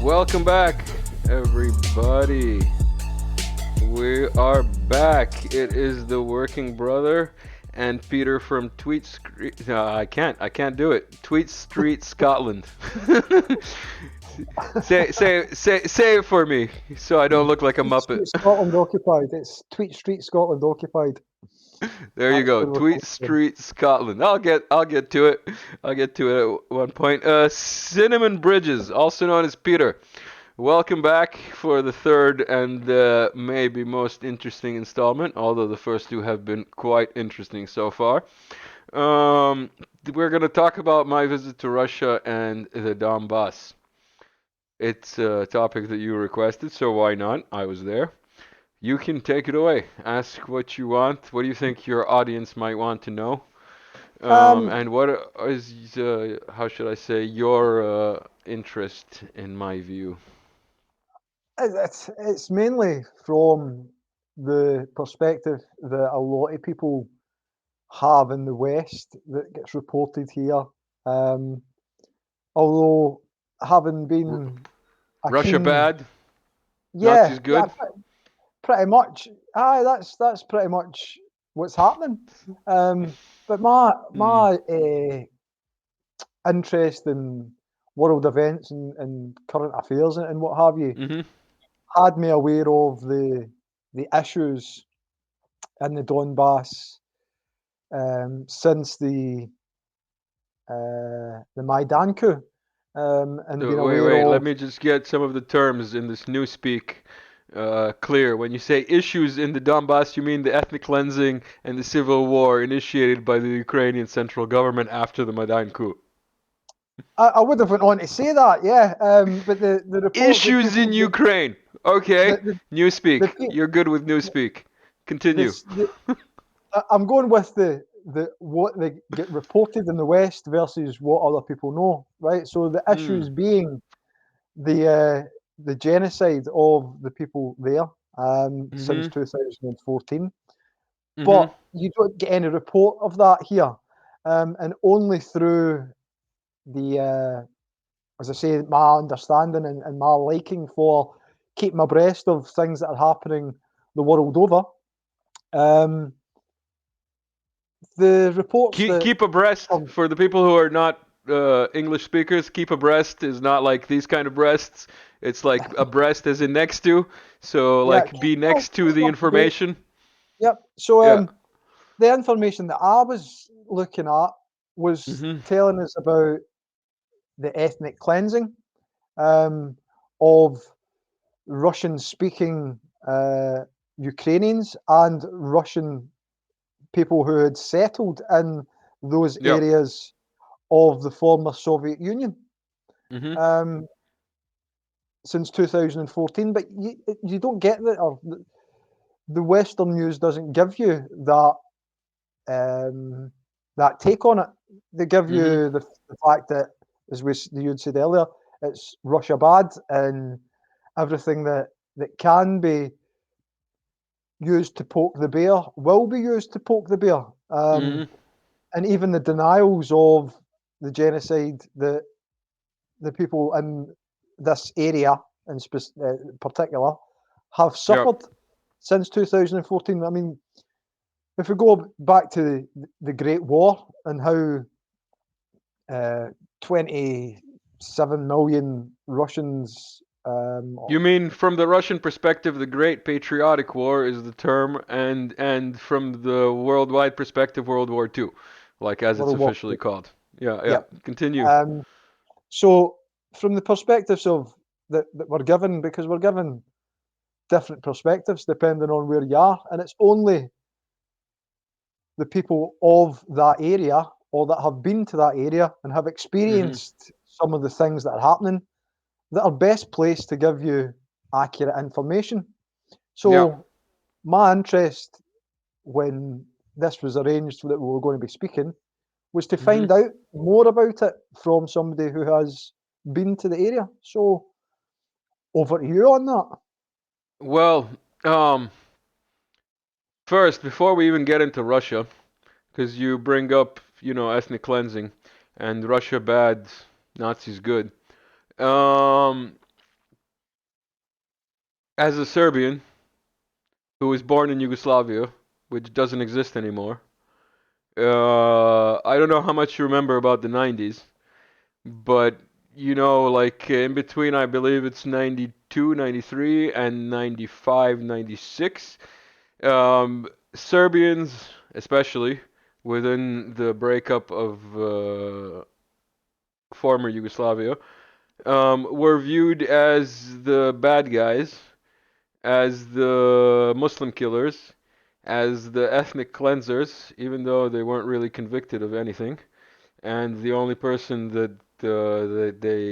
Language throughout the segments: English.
Welcome back, everybody. We are back. It is the working brother and Peter from Tweet Street. No, I can't do it. Tweet Street, Scotland. Say it for me, so I don't look like a Tweet Muppet. Street Scotland occupied. It's Tweet Street Scotland occupied. There you That's go. where we're Tweet coming from. Street, Scotland. I'll get to it. I'll get to it at one point. Cinnamon Bridges, also known as Peter. Welcome back for the third and maybe most interesting installment, although the first two have been quite interesting so far. Um, we're going to talk about my visit to Russia and the Donbass. It's a topic that you requested, so why not? I was there. You can take it away. Ask what you want. What do you think your audience might want to know? Um, And what is, how should I say, your interest in my view? it's mainly from the perspective that a lot of people have in the West that gets reported here. Um, although having R- been a Russia keen, bad, yeah, Nazis yeah, good. pretty much. Aye, that's pretty much what's happening. But my Hmm. my interest in world events and current affairs and what have you Mhm. had me aware of the issues in the Donbass since the Maidan coup, and being aware Wait. Let of me just get some of the terms in this new speak clear. When you say issues in the Donbass, you mean the ethnic cleansing and the civil war initiated by the Ukrainian central government after the Maidan coup. I would have went on to say that, yeah, but the reports that Issues in people Ukraine. Okay. the New the, speak. the, You're good with new speak. Continue. this the I'm going with the what they get reported in the West versus what other people know, right? So the issues Mm. being the genocide of the people there since Mhm. 2014, Mhm. but you don't get any report of that here, and only through the as I say, my understanding and my liking for keeping abreast of things that are happening the world over. Um, the reports Keep that keep abreast come, for the people who are not English speakers. Keep abreast is not like these kind of breasts. It's like abreast as in next to. So yeah, like be well, next to keep the up to date. information. Yep. So Yeah. the information that I was looking at was Mhm. telling us about the ethnic cleansing um, of Russian-speaking Ukrainians and Russian people who had settled in those Yep. areas of the former Soviet Union Mhm. um, since 2014. But you don't get that, or the Western news doesn't give you um, that take on it. They give Mhm. you the fact that, as you'd said earlier, it's Russia bad and everything that can be used to poke the bear will be used to poke the bear. Mhm. And even the denials of the genocide that the people in this area in particular have Yep. suffered since 2014. I mean, if we go back to the Great War and how 27 million Russians, You mean from the Russian perspective, the Great Patriotic War is the term, and from the worldwide perspective, World War II, like as it's World War officially II. called. Yeah. Yeah. Yep. Continue. Um, so, from the perspectives of that we're given, because we're given different perspectives depending on where you are, and it's only the people of that area or that have been to that area and have Mhm. experienced some of the things that are happening that are best placed to give you accurate information. Yeah. So, my interest when this was arranged that we were going to be speaking was to Mhm. find out more about it from somebody who has been to the area. So, over to you on that. Well, um, first, before we even get into Russia, because you bring up, ethnic cleansing and Russia bad, Nazis good. Um, as a Serbian who was born in Yugoslavia, which doesn't exist anymore, I don't know how much you remember about the 90s, but like in between, I believe it's 92, 93, and 95, 96. Serbians, especially within the breakup of former Yugoslavia, were viewed as the bad guys, as the Muslim killers, as the ethnic cleansers, even though they weren't really convicted of anything. And the only person that they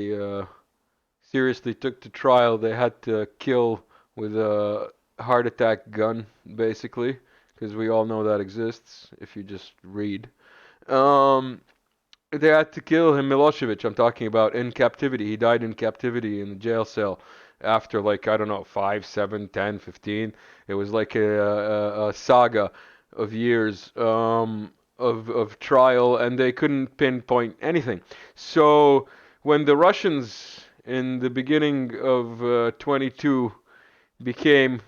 seriously took to trial, they had to kill with a heart attack gun, basically, because we all know that exists if you just read. Um, they had to kill him, Milosevic, I'm talking about, in captivity. He died in captivity in the jail cell after, like, I don't know, 5, 7, 10, 15. It was like a saga of years of trial, and they couldn't pinpoint anything. So when the Russians, in the beginning of 22, became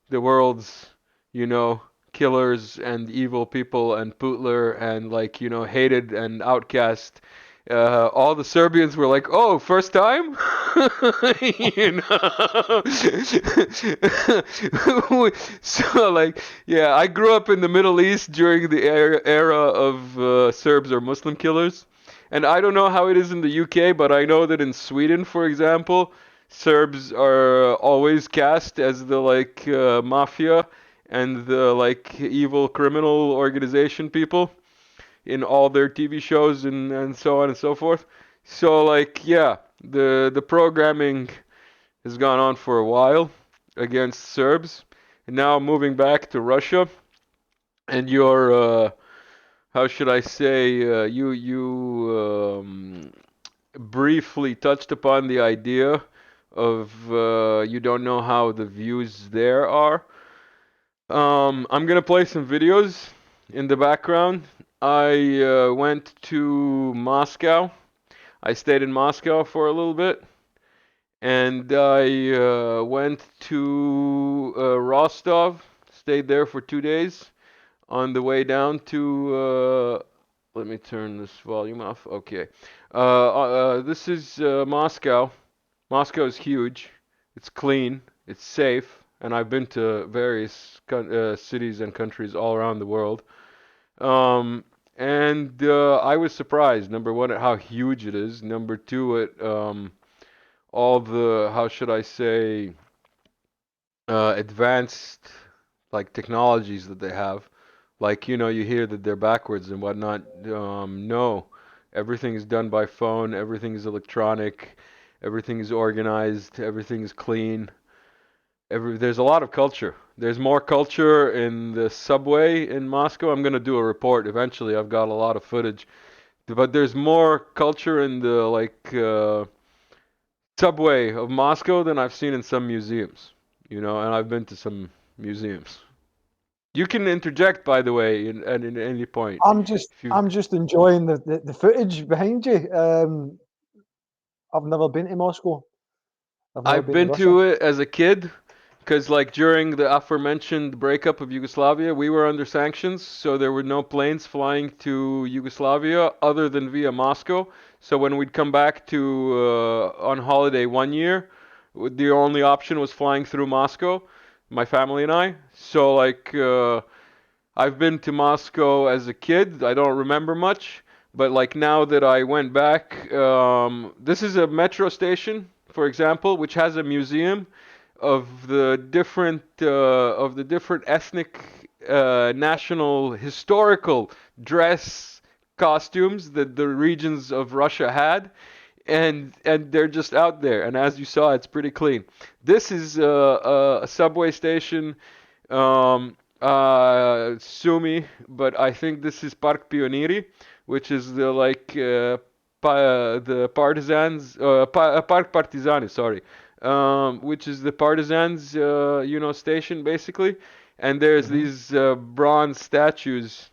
the world's, you know, killers and evil people and Putler and like, hated and outcast. All the Serbians were like, "Oh, first time," you know. So like, yeah, I grew up in the Middle East during the era of Serbs or Muslim killers, and I don't know how it is in the UK, but I know that in Sweden, for example, Serbs are always cast as the like mafia and the like evil criminal organization people in all their TV shows and so on and so forth. So like yeah, the programming has gone on for a while against Serbs. And now moving back to Russia and your how should I say you briefly touched upon the idea of you don't know how the views there are. I'm gonna play some videos in the background. I went to Moscow. I stayed in Moscow for a little bit, and I went to Rostov. Stayed there for 2 days. On the way down to, let me turn this volume off. Okay. This is Moscow. Moscow is huge. It's clean. It's safe. And I've been to various cities and countries all around the world. Um, and I was surprised, number one, at how huge it is. Number two, at all the, how should I say, advanced like technologies that they have. Like, you hear that they're backwards and whatnot. No, everything is done by phone, everything is electronic, everything is organized, everything is clean. There's a lot of culture. There's more culture in the subway in Moscow. I'm gonna do a report eventually. I've got a lot of footage, but there's more culture in the like subway of Moscow than I've seen in some museums. And I've been to some museums. You can interject, by the way, in any point. I'm just If you, I'm just enjoying the footage behind you. I've never been to Moscow. I've never I've been to been Russia. to it as a kid, because like during the aforementioned breakup of Yugoslavia, we were under sanctions, so there were no planes flying to Yugoslavia other than via Moscow. So when we'd come back to on holiday one year, the only option was flying through Moscow, my family and I. So like I've been to Moscow as a kid. I don't remember much, but like now that I went back, this is a metro station, for example, which has a museum of the different ethnic, national, historical dress costumes that the regions of Russia had, and they're just out there. And as you saw, it's pretty clean. This is a subway station. Sumi, but I think this is Park Pionieri, which is the like the partisans, Park Partizani, sorry, which is the partisans, station basically. And there's Hmm. these bronze statues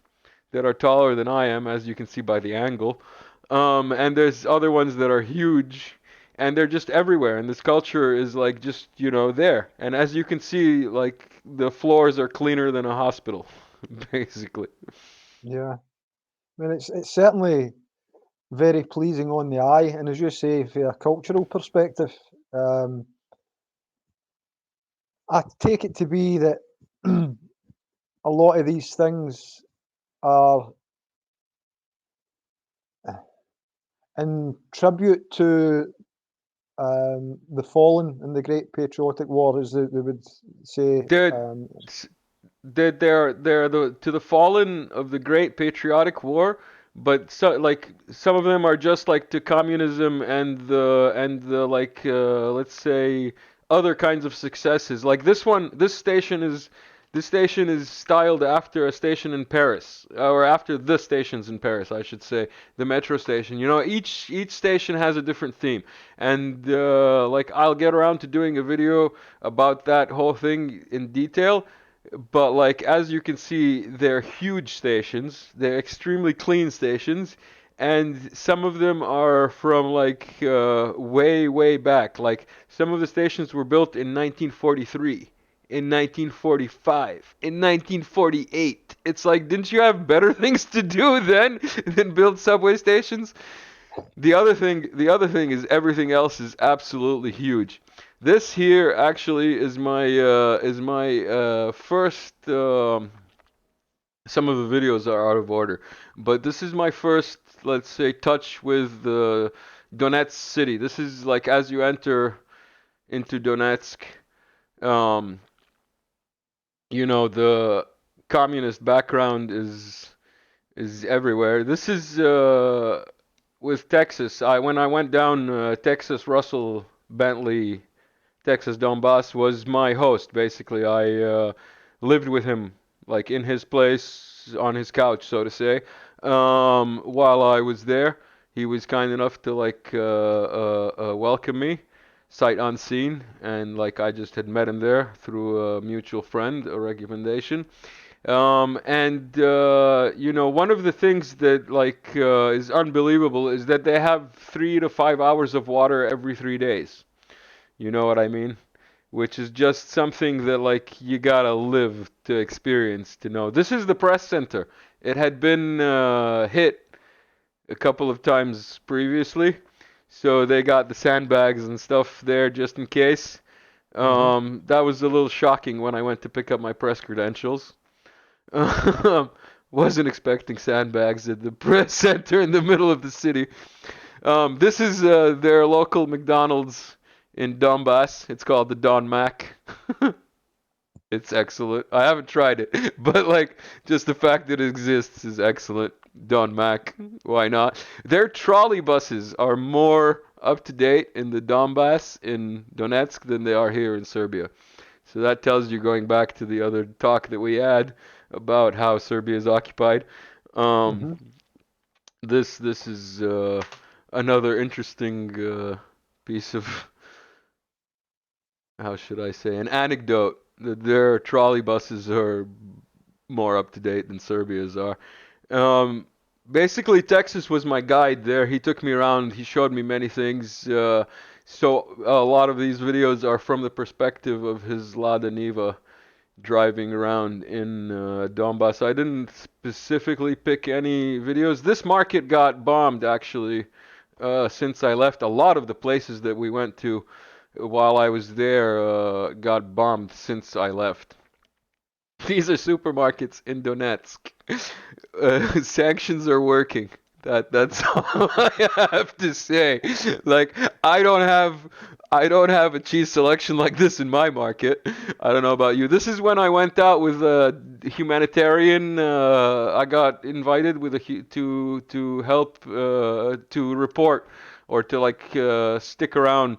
that are taller than I am, as you can see by the angle. And there's other ones that are huge. and they're just everywhere, and this culture is like just there. And as you can see, like the floors are cleaner than a hospital, basically. Yeah. I mean, it's certainly very pleasing on the eye, and as you say, from a cultural perspective, um, I take it to be that a lot of these things are in tribute to the fallen in the Great Patriotic War, as they would say. They're they're the to the fallen of the great patriotic war, but so like some of them are just like to communism and the like let's say other kinds of successes. Like this station is styled after a station in Paris, or after the stations in Paris, I should say, the metro station. Each station has a different theme, and like I'll get around to doing a video about that whole thing in detail. But like as you can see, they're huge stations. They're extremely clean stations, and some of them are from like way way back. Like some of the stations were built in 1943, in 1945, in 1948. It's like, didn't you have better things to do then than build subway stations? The other thing is everything else is absolutely huge. This here actually is my first. Some of the videos are out of order, but this is my first, let's say, touch with the Donetsk city. This is like as you enter into Donetsk, um, the communist background is everywhere. This is with Texas. When I went down Texas, Russell Bentley, Texas Donbass was my host. Basically, I lived with him, like in his place, on his couch, so to say. While I was there, he was kind enough to like welcome me, sight unseen, and like I just had met him there through a mutual friend, a recommendation. And one of the things that like is unbelievable is that they have 3 to 5 hours of water every 3 days. You know what I mean? Which is just something that like you gotta live to experience to know. This is the press center. It had been hit a couple of times previously, so they got the sandbags and stuff there just in case. Hmm. That was a little shocking when I went to pick up my press credentials. Wasn't expecting sandbags at the press center in the middle of the city. This is their local McDonald's in Donbass. It's called the Don Mac. It's excellent. I haven't tried it, but like just the fact that it exists is excellent. Don Mac, why not? Their trolley buses are more up to date in the Donbass in Donetsk than they are here in Serbia. So that tells you, going back to the other talk that we had about how Serbia is occupied. Um, Hmm. this is another interesting piece of, how should I say, an anecdote that their trolley buses are more up to date than Serbia's are. Um, Basically, Texas was my guide there. He took me around. He showed me many things. So a lot of these videos are from the perspective of his Lada Niva driving around in Donbass. I didn't specifically pick any videos. This market got bombed actually since I left. A lot of the places that we went to while I was there got bombed since I left. These are supermarkets in Donetsk. Sanctions are working. That's all I have to say. Like I don't have a cheese selection like this in my market. I don't know about you. This is when I went out with a humanitarian. I got invited with to help to report or to like stick around,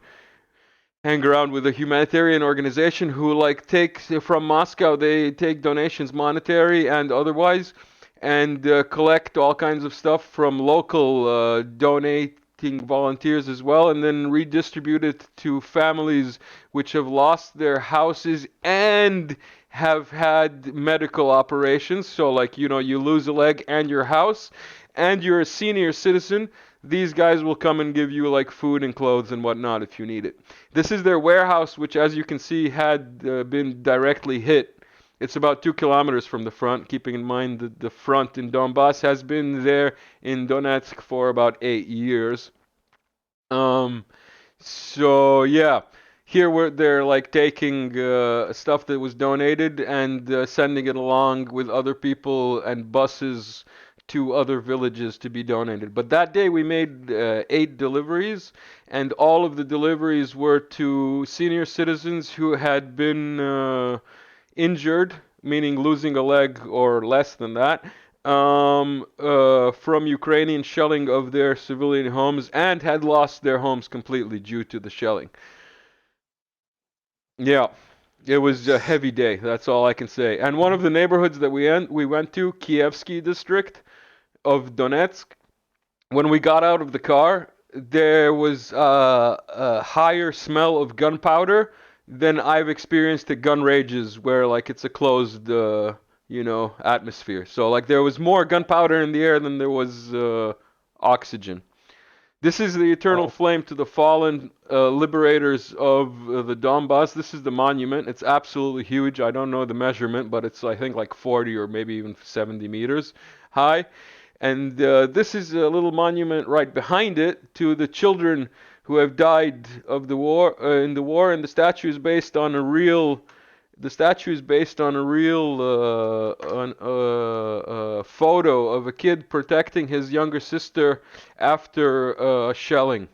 hang around with a humanitarian organization who like take from Moscow. They take donations, monetary and otherwise, and collect all kinds of stuff from local donating volunteers as well, and then redistribute it to families which have lost their houses and have had medical operations. So like you lose a leg and your house, and you're a senior citizen. these guys will come and give you like food and clothes and whatnot if you need it. This is their warehouse, which, as you can see, had been directly hit. It's about 2 kilometers from the front, keeping in mind that the front in Donbass has been there in Donetsk for about 8 years. Um, so yeah, here they're like taking stuff that was donated and sending it along with other people and buses to other villages to be donated. But that day we made 8 deliveries, and all of the deliveries were to senior citizens who had been injured, meaning losing a leg or less than that, from Ukrainian shelling of their civilian homes and had lost their homes completely due to the shelling. Yeah, it was a heavy day. That's all I can say. And one of the neighborhoods that we went to, Kievsky district of Donetsk, when we got out of the car, there was a higher smell of gunpowder than I've experienced at gun ranges, where like it's a closed, atmosphere. So like there was more gunpowder in the air than there was oxygen. This is the eternal Wow. flame to the fallen liberators of the Donbass. This is the monument. It's absolutely huge. I don't know the measurement, but it's I think like 40 or maybe even 70 meters high. And this is a little monument right behind it to the children who have died of the war in the war. And the statue is based on a real photo of a kid protecting his younger sister after shelling.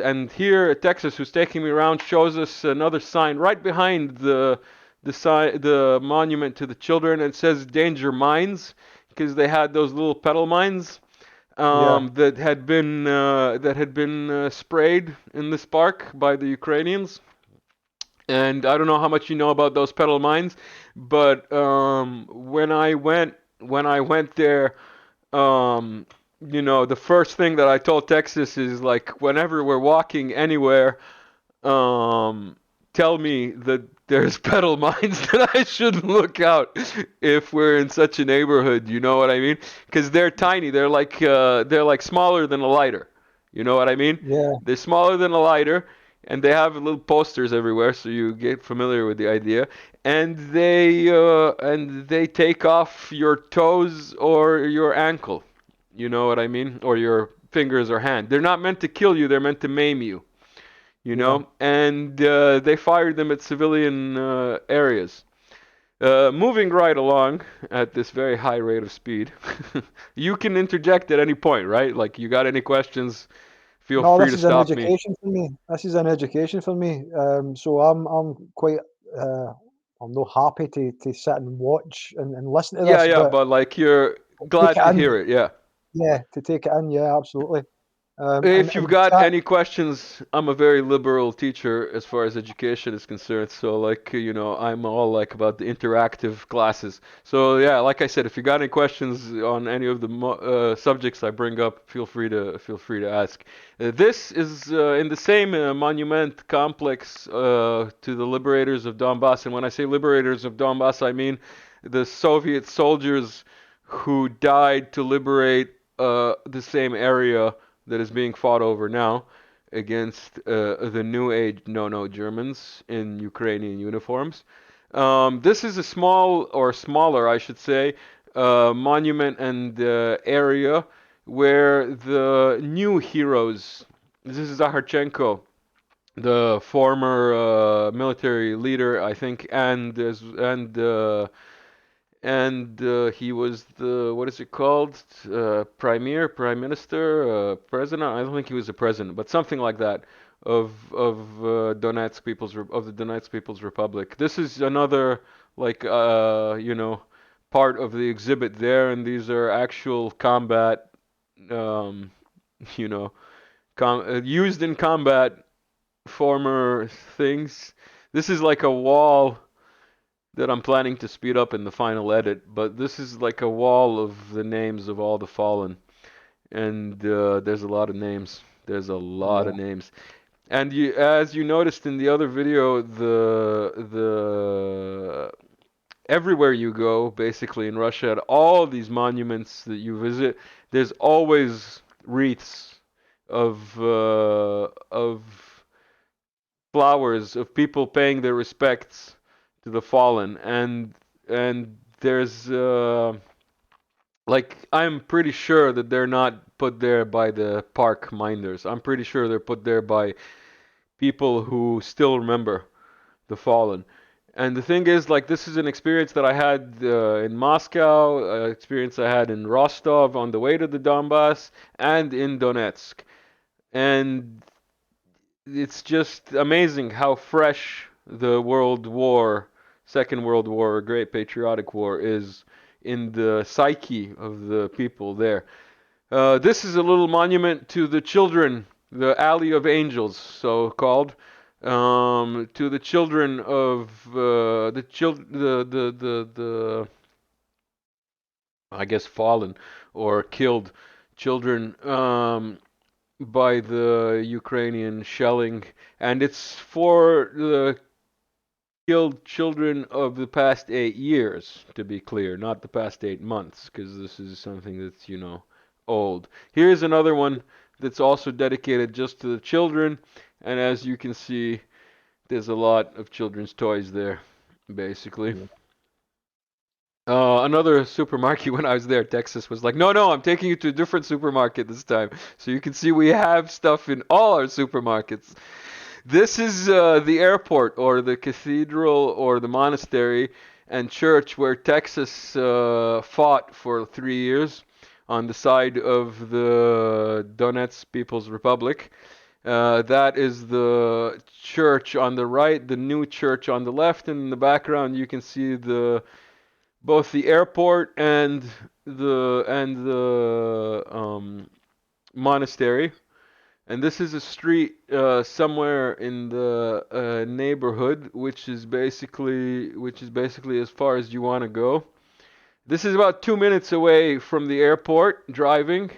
And here Texas, who's taking me around, shows us another sign right behind the monument to the children. It says "Danger Mines" because they had those little pedal mines Yeah. that had been sprayed in this park by the Ukrainians. And I don't know how much you know about those pedal mines, but when I went there, um, the first thing that I told Texas is like, whenever we're walking anywhere, um, tell me that there's pedal mines that I should look out if we're in such a neighborhood. You know what I mean? Because they're tiny. They're like smaller than a lighter. You know what I mean? Yeah. They're smaller than a lighter, and they have little posters everywhere, so you get familiar with the idea. And they take off your toes or your ankle. You know what I mean? Or your fingers or hand. They're not meant to kill you. They're meant to maim you. Yeah. And they fired them at civilian areas. Moving right along at this very high rate of speed, you can interject at any point, right? Like, you got any questions, feel No, free this to is an stop me. education for me. This is an education for me. So I'm quite uh, I'm not happy to sit and watch and listen to Yeah, this, yeah, but but like, you're take glad it to in. hear it, yeah. Yeah, to take it in. Yeah, absolutely. And If you've and got chat. any questions, I'm a very liberal teacher as far as education is concerned. So, like, I'm all like about the interactive classes. So, yeah, like I said, if you got any questions on any of the subjects I bring up, feel free to ask. This is in the same monument complex to the liberators of Donbass. And when I say liberators of Donbass, I mean the Soviet soldiers who died to liberate the same area that is being fought over now against the new age no Germans in Ukrainian uniforms. This is a small, or smaller, I should say, monument and area where the new heroes. This is Zaharchenko, the former military leader, I think, and he was the, what is it called, prime minister, president. I don't think he was a president, but something like that, of the Donetsk People's Republic. This is another, like, part of the exhibit there, and these are actual combat, um, you know, used in combat former things. This is like a wall that I'm planning to speed up in the final edit, but this is like a wall of the names of all the fallen, and there's a lot of names. There's a lot of Yeah. names, and as you noticed in the other video, the everywhere you go, basically in Russia, at all these monuments that you visit, there's always wreaths of flowers, of people paying their respects to the fallen. And there's like, I'm pretty sure that they're not put there by the park minders. I'm pretty sure they're put there by people who still remember the fallen. And the thing is, like, this is an experience that I had in Moscow, experience I had in Rostov on the way to the Donbass, and in Donetsk. And it's just amazing how fresh the World War, Second World War, Great Patriotic War, is in the psyche of the people there. This is a little monument to the children, the Alley of Angels, so called, to the children of the I guess fallen or killed children by the Ukrainian shelling, and it's for the killed children of the past 8 years, to be clear, not the past 8 months, because this is something that's, old. Here's another one that's also dedicated just to the children, and as you can see, there's a lot of children's toys there, basically. Yeah. Another supermarket when I was there, Texas was like, no, no, I'm taking you to a different supermarket this time. So you can see we have stuff in all our supermarkets. This is the airport or the cathedral or the monastery and church where Texas fought for 3 years on the side of the Donetsk People's Republic. That is the church on the right, the new church on the left, and in the background you can see the both the airport and the monastery. And this is a street somewhere in the neighborhood, which is basically as far as you want to go. This is about 2 minutes away from the airport driving.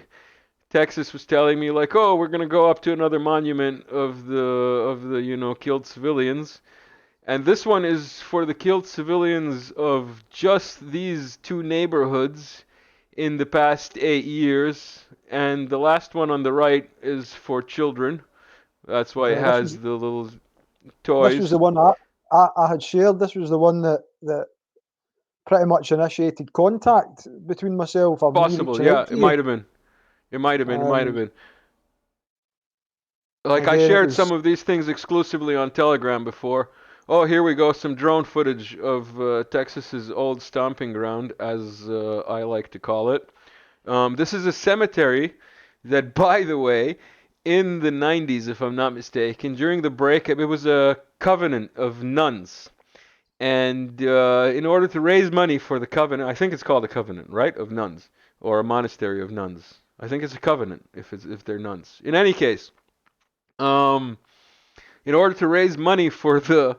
Texas was telling me like, oh, we're gonna go up to another monument of the killed civilians. And this one is for the killed civilians of just these two neighborhoods in the past 8 years. And the last one on the right is for children. That's why it Yeah, has the little this was toys. the one I had shared. This was the one that pretty much initiated contact between myself of me Possible, reaching yeah, out it to you. might have been. It might have been. It might have Um, been. Like, I Again, it shared some was of these things exclusively on Telegram before. Oh, here we go, some drone footage of Texas's old stomping ground, as I like to call it. This is a cemetery that, by the way, in the 90s, if I'm not mistaken, during the breakup, it was a covenant of nuns. And in order to raise money for the covenant, I think it's called a covenant, right, of nuns, or a monastery of nuns. I think it's a covenant if they're nuns. In any case, um, in order to raise money for the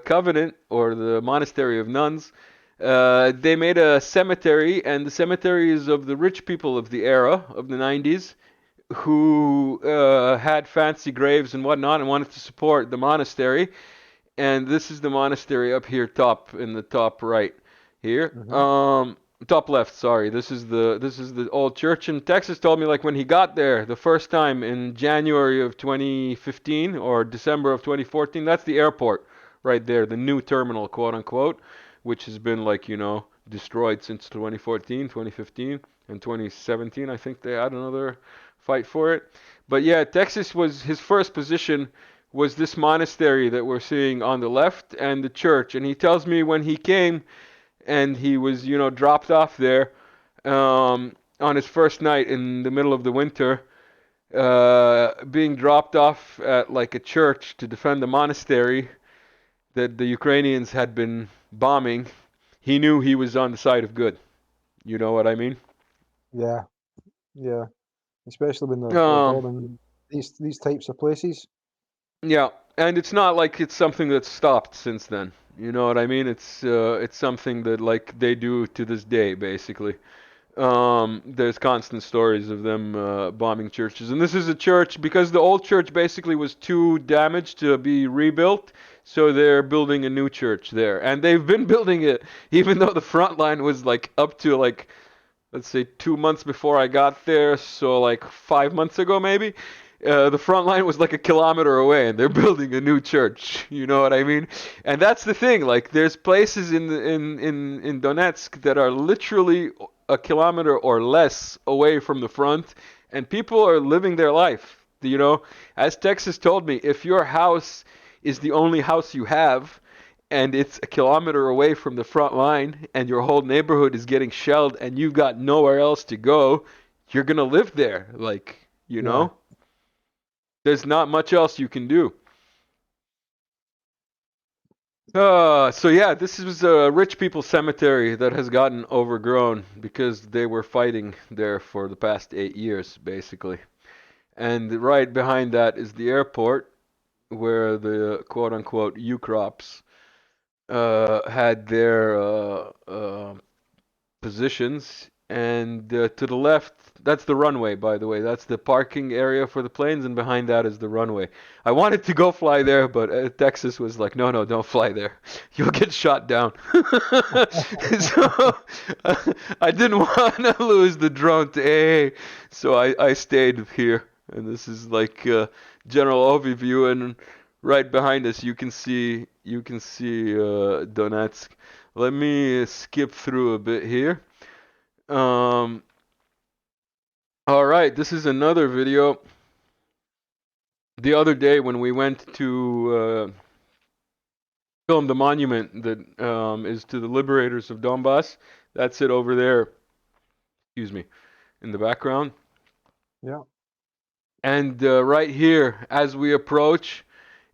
covenant or the monastery of nuns, they made a cemetery, and the cemetery is of the rich people of the era of the 90s who had fancy graves and whatnot and wanted to support the monastery. And this is the monastery up here, top in the top right here. mhm. Top left, sorry. This is the old church. And Texas told me like when he got there the first time in January of 2015 or December of 2014. That's the airport right there, the new terminal, quote unquote, which has been like destroyed since 2014, 2015, and 2017. I think they had another fight for it. But yeah, Texas was his first position was this monastery that we're seeing on the left and the church. And he tells me when he came and he was, dropped off there on his first night in the middle of the winter, being dropped off at like a church to defend the monastery that the Ukrainians had been bombing. He knew he was on the side of good. You know what I mean? Yeah, yeah. Especially when they're Um, bombing these types of places. yeah, and it's not like it's something that's stopped since then. You know what I mean? It's something that like they do to this day, basically. There's constant stories of them bombing churches, and this is a church because the old church basically was too damaged to be rebuilt, so they're building a new church there, and they've been building it even though the front line was like up to like let's say 2 months before I got there, so like 5 months ago maybe. The front line was like a kilometer away, and they're building a new church. You know what I mean? And that's the thing. Like, there's places in Donetsk that are literally a kilometer or less away from the front, and people are living their life. You know, as Texas told me, if your house is the only house you have, and it's a kilometer away from the front line, and your whole neighborhood is getting shelled, and you've got nowhere else to go, you're gonna live there. Like, Yeah, there's not much else you can do. So yeah, this is a rich people cemetery that has gotten overgrown because they were fighting there for the past 8 years, basically. And right behind that is the airport where the quote unquote Ukrops had their positions. And to the left, that's the runway, by the way. That's the parking area for the planes, and behind that is the runway. I wanted to go fly there, but Texas was like, no, no, don't fly there. You'll get shot down. So I didn't want to lose the drone to AA, so I stayed here. And this is like general overview, and right behind us you can see Donetsk. Let me skip through a bit here. Um, all right, this is another video. The other day when we went to film the monument that is to the liberators of Donbass, that's it over there. Excuse me, in the background. yeah, And right here, as we approach,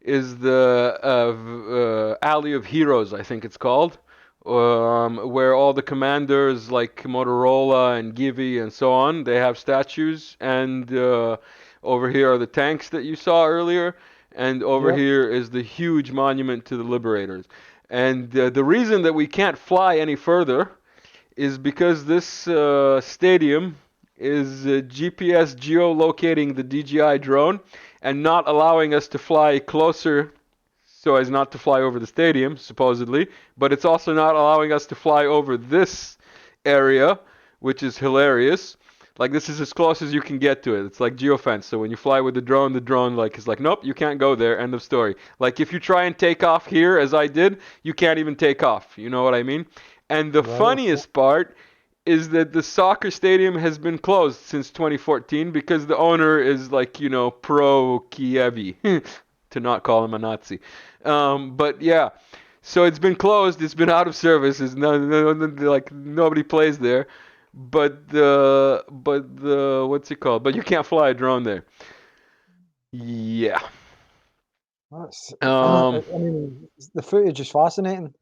is the Alley of Heroes, I think it's called, where all the commanders like Motorola and Givi and so on, they have statues. And over here are the tanks that you saw earlier, and over yep, here is the huge monument to the liberators. And the reason that we can't fly any further is because this stadium is GPS geolocating the DJI drone and not allowing us to fly closer so as not to fly over the stadium, supposedly, but it's also not allowing us to fly over this area, which is hilarious. Like, this is as close as you can get to it. It's like geofence. So when you fly with the drone like is like, nope, you can't go there. End of story. Like, if you try and take off here as I did, you can't even take off. You know what I mean? And the right, okay, funniest part is that the soccer stadium has been closed since 2014 because the owner is like, pro Kievi, to not call him a Nazi. But yeah, so it's been closed. It's been out of service. It's like nobody plays there. But the what's it called? But you can't fly a drone there. Yeah. that's. Um. I mean, the footage is fascinating.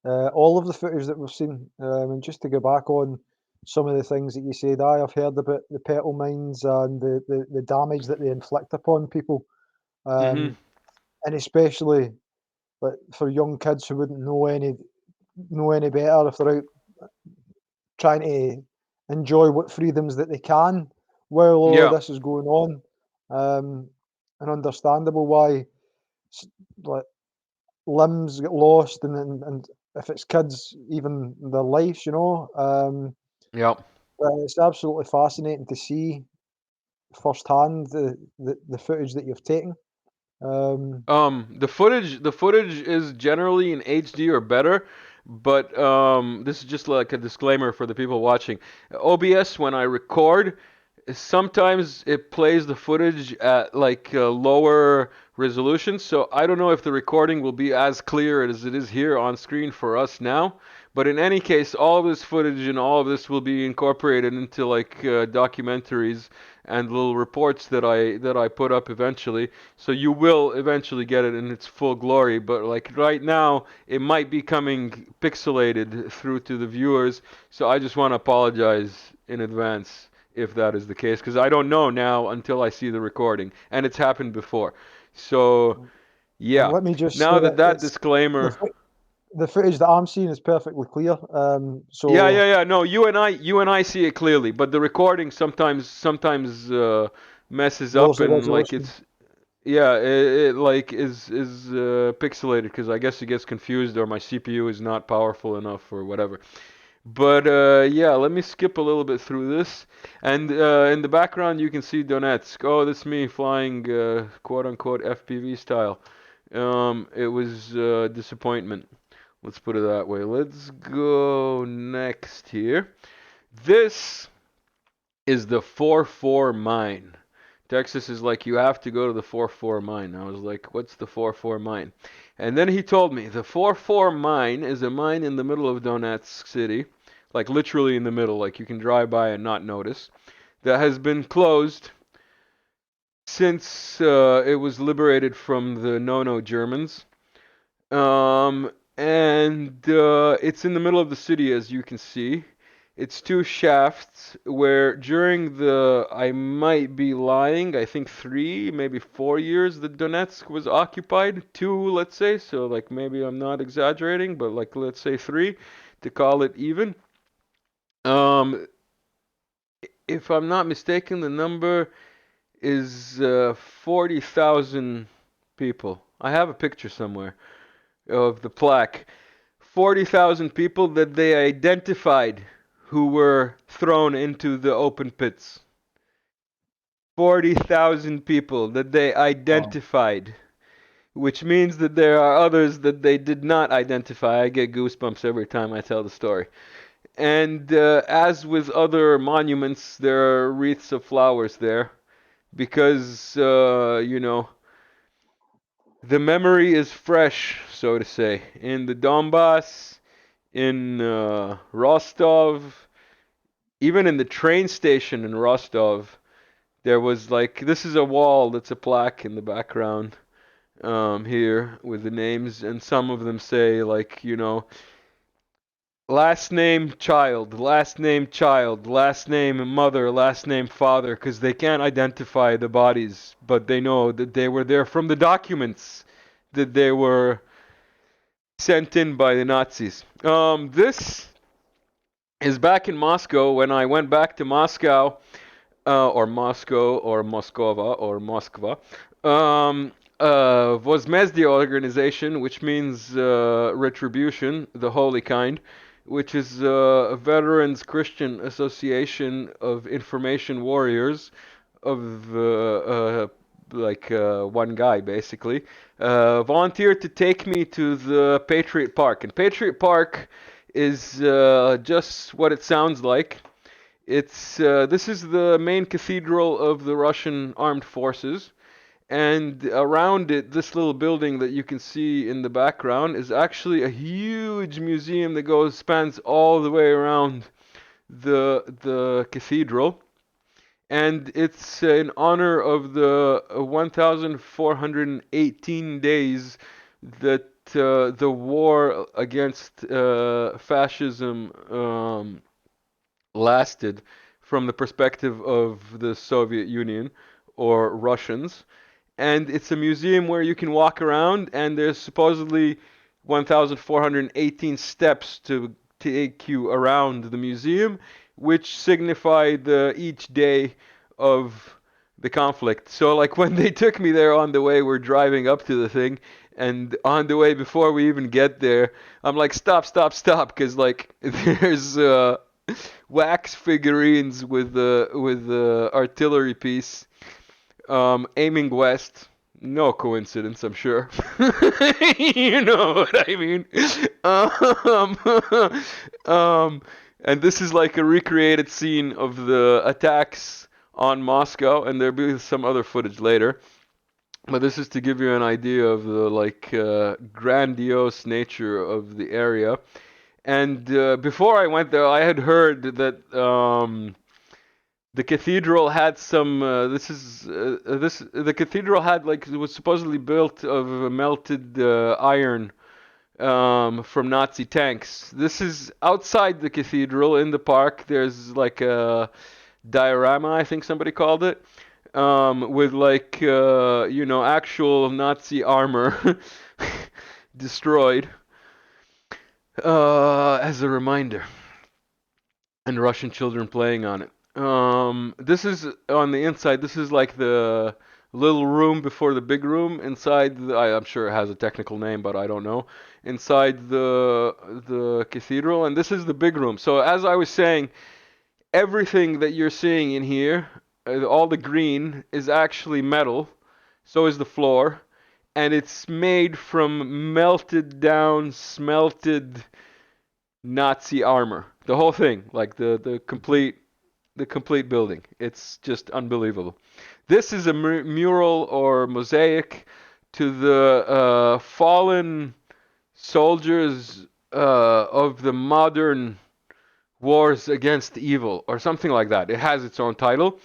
All of the footage that we've seen, and just to go back on some of the things that you said, I've heard about the petrol mines and the damage that they inflict upon people, Mhm. um, and especially like for young kids who wouldn't know any better if they're out trying to enjoy what freedoms that they can while all of Yeah. this is going on, and understandable why like limbs get lost and if it's kids, even their lives, Yeah. but it's absolutely fascinating to see firsthand the footage that you've taken. Um, The footage is generally in HD or better, but this is just like a disclaimer for the people watching. OBS, when I record, sometimes it plays the footage at like lower resolution, so I don't know if the recording will be as clear as it is here on screen for us now. But in any case, all of this footage and all of this will be incorporated into like documentaries and little reports that I put up eventually. So you will eventually get it in its full glory. But like right now, it might be coming pixelated through to the viewers. So I just want to apologize in advance if that is the case, because I don't know now until I see the recording, and it's happened before. So and yeah, let me just say now that that that it's the disclaimer. the footage that I'm seeing is perfectly clear. Yeah, yeah, So yeah. No, you and I see it clearly, but the recording sometimes messes up, lowers the and like resolution. it's yeah, it like is pixelated because I guess it gets confused or my CPU is not powerful enough or whatever. But yeah, let me skip a little bit through this. And in the background, you can see Donetsk. Oh, that's me flying quote unquote FPV style. It was disappointment. Let's put it that way. Let's go next here. This is the 4-4 mine. Texas is like, you have to go to the 4-4 mine. I was like, what's the 4-4 mine? And then he told me the 4-4 mine is a mine in the middle of Donetsk city, like literally in the middle, like you can drive by and not notice, that has been closed since it was liberated from the No-No Germans. And it's in the middle of the city, as you can see. It's two shafts where during the, I might be lying, I think 3, maybe 4 years that Donetsk was occupied. 2, let's say, so like maybe I'm not exaggerating, but like let's say 3 to call it even. Um, if I'm not mistaken, the number is 40,000 people. I have a picture somewhere of the plaque. 40,000 people that they identified who were thrown into the open pits. 40,000 people that they Wow. identified, which means that there are others that they did not identify. I get goosebumps every time I tell the story. And as with other monuments, there are wreaths of flowers there because, the memory is fresh, so to say. In the Donbass, in Rostov, even in the train station in Rostov, there was like, this is a wall that's a plaque in the background here with the names, and some of them say like, last name child, last name mother, last name father, because they can't identify the bodies, but they know that they were there from the documents that they were sent in by the Nazis. This is back in Moscow. When I went back to Moscow, or Moscow, or Moskova, or Moskva, Vozmezdie organization, which means retribution, the holy kind, which is a veterans Christian association of information warriors of one guy basically volunteered to take me to the Patriot Park, and Patriot Park is just what it sounds like. It's this is the main cathedral of the Russian armed forces, and around it, this little building that you can see in the background is actually a huge museum that goes spans all the way around the cathedral, and it's in honor of the 1,418 days that the war against fascism lasted from the perspective of the Soviet Union or Russians. And it's a museum where you can walk around, and there's supposedly 1,418 steps to take you around the museum, which signify each day of the conflict. So, like, when they took me there on the way, we're driving up to the thing, and on the way before we even get there, I'm like, stop, stop, stop, because like there's wax figurines with artillery piece aiming west. No coincidence, I'm sure. You know what I mean? Um, um, and this is like a recreated scene of the attacks on Moscow, and there'll be some other footage later. But this is to give you an idea of the like grandiose nature of the area. And before I went there, I had heard that the cathedral had some. The cathedral had like, it was supposedly built of melted iron from Nazi tanks. This is outside the cathedral in the park. There's like a diorama, I think somebody called it, with like actual Nazi armor destroyed as a reminder, and Russian children playing on it. This is on the inside. This is like the little room before the big room inside I'm sure it has a technical name, but I don't know. Inside the cathedral, and this is the big room. So as I was saying, everything that you're seeing in here, all the green is actually metal. So is the floor, and it's made from melted down, smelted Nazi armor. The whole thing, like the complete building. It's just unbelievable. This is a mural or mosaic to the fallen soldiers of the modern wars against evil, or something like that. It has its own title.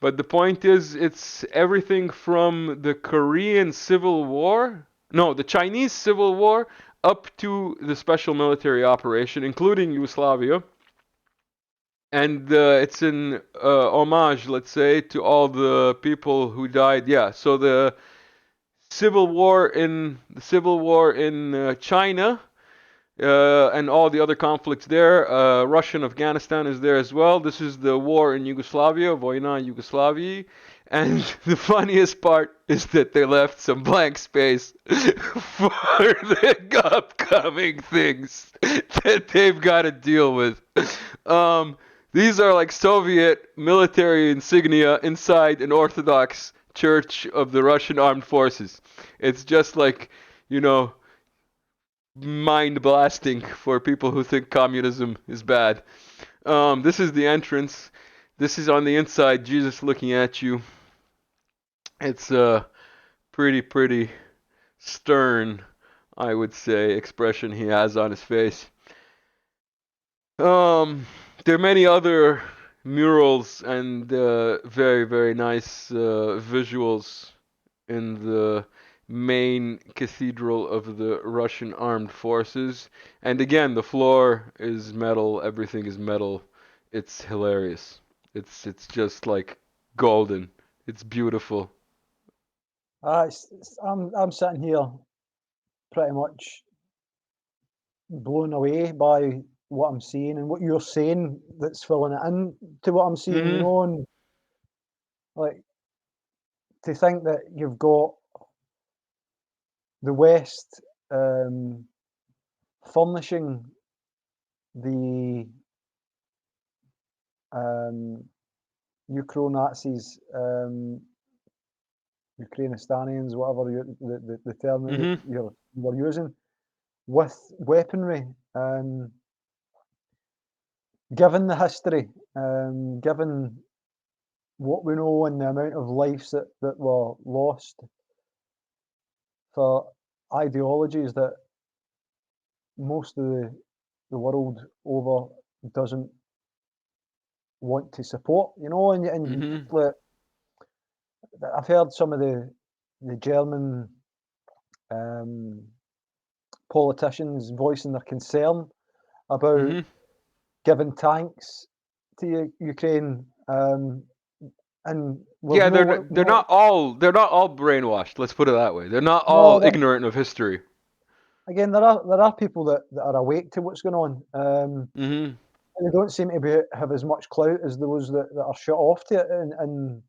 But the point is, it's everything from the Korean Civil War, no, the Chinese Civil War, up to the special military operation, including Yugoslavia. And it's an homage, let's say, to all the people who died. Yeah, so the Civil War in China and all the other conflicts there. Russia and Afghanistan is there as well. This is the war in Yugoslavia, Vojna Yugoslavia. And the funniest part is that they left some blank space for the upcoming things that they've got to deal with. Um, these are like Soviet military insignia inside an Orthodox church of the Russian armed forces. It's just like, you know, mind blasting for people who think communism is bad. This is the entrance. This is on the inside, Jesus looking at you. It's a pretty stern, I would say, expression he has on his face. There are many other murals and very nice visuals in the main cathedral of the Russian armed forces. And again, the floor is metal, everything is metal. It's hilarious. It's just like golden. It's beautiful. I'm sitting here pretty much blown away by what I'm seeing and what you're saying that's filling it in to what I'm seeing, Mhm. and like to think that you've got the West um, furnishing the um, Ukro-Nazis, Ukrainistanians, whatever the term that Mhm. you're using, with weaponry. Given the history, given what we know and the amount of lives that were lost for ideologies that most of the world over doesn't want to support, and Mhm. like, I've heard some of the German um, politicians voicing their concern about Mhm. giving tanks to Ukraine, and we've Yeah, no, they're not all brainwashed. Let's put it that way. They're not no, all ignorant of history. again, there are people that are awake to what's going on. Mhm. And they don't seem to have as much clout as those that are shut off to it, and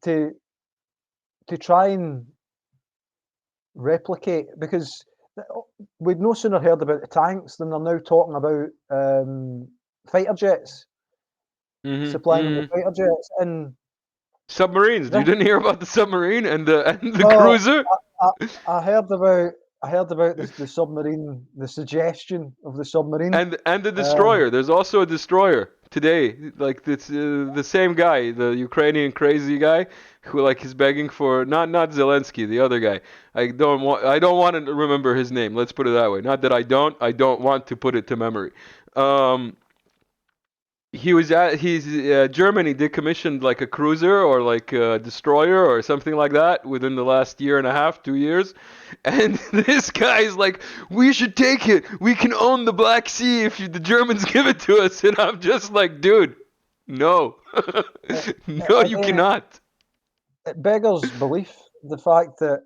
to try and replicate, because we'd no sooner heard about the tanks than they're now talking about fighter jets, Mhm. supplying them with Mhm. fighter jets, and Submarines. You this, didn't hear about the submarine and the no, cruiser? I, I heard about the submarine, the suggestion of the submarine. And the Um, destroyer. There's also a destroyer today. Like it's the same guy, the Ukrainian crazy guy, who like is begging for not Zelensky, the other guy. I don't want to remember his name. Let's put it that way. Not that I don't want to put it to memory. Um, he was at he's Germany decommissioned like a cruiser or like a destroyer or something like that within the last year and a half, 2 years, and this guy's like, we should take it, we can own the Black Sea if the Germans give it to us, and I'm just like, dude, no. No, you Again, cannot. it beggars belief, the fact that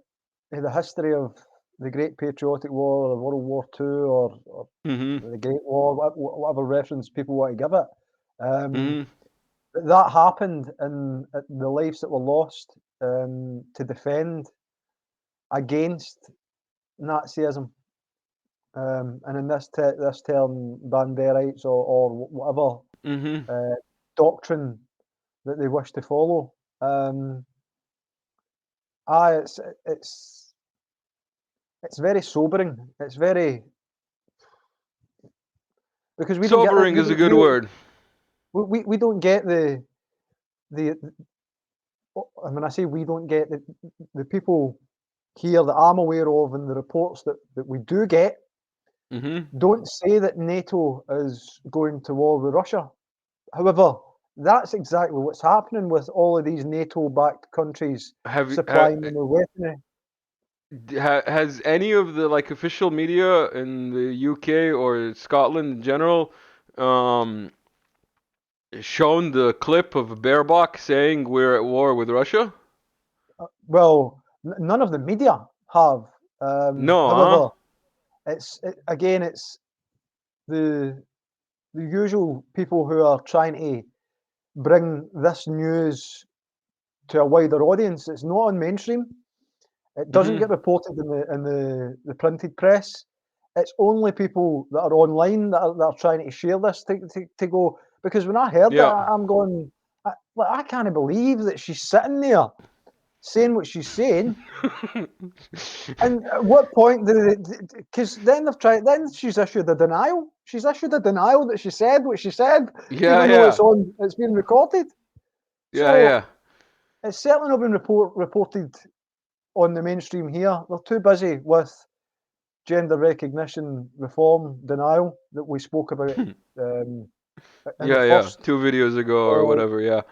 the history of the Great Patriotic War or World War II, or Mhm. the Great War, whatever reference people want to give it, um, Mhm. that happened, and the lives that were lost to defend against Nazism, and in this term, Banderites or whatever Mm-hmm. doctrine that they wish to follow. Aye, it's it's very sobering. It's very because we don't get Sobering is a good word. we don't get the and when I say we don't get the people here that I'm aware of and the reports that we do get Mm-hmm. don't say that NATO is going to war with Russia. However, that's exactly what's happening with all of these NATO-backed countries Have you supplying them with weaponry. has any of the like official media in the UK or Scotland in general um, shown the clip of Baerbock saying we're at war with Russia? Well, none of the media have. No, huh? However, again, it's the the usual people who are trying to bring this news to a wider audience. It's not on mainstream. It doesn't Mm-hmm. get reported in the printed press. It's only people that are online that are trying to share this to go. Because when I heard Yeah. that, I'm going, I can't believe that she's sitting there saying what she's saying. And at what point did it? Because then they've tried. Then she's issued a denial. She's issued a denial that she said what she said, Yeah, even though yeah. it's been recorded. Yeah, So yeah. it's certainly not been reported on the mainstream here. They're too busy with gender recognition reform denial that we spoke about um, in Yeah, yeah. 2 videos ago or uh, whatever, yeah.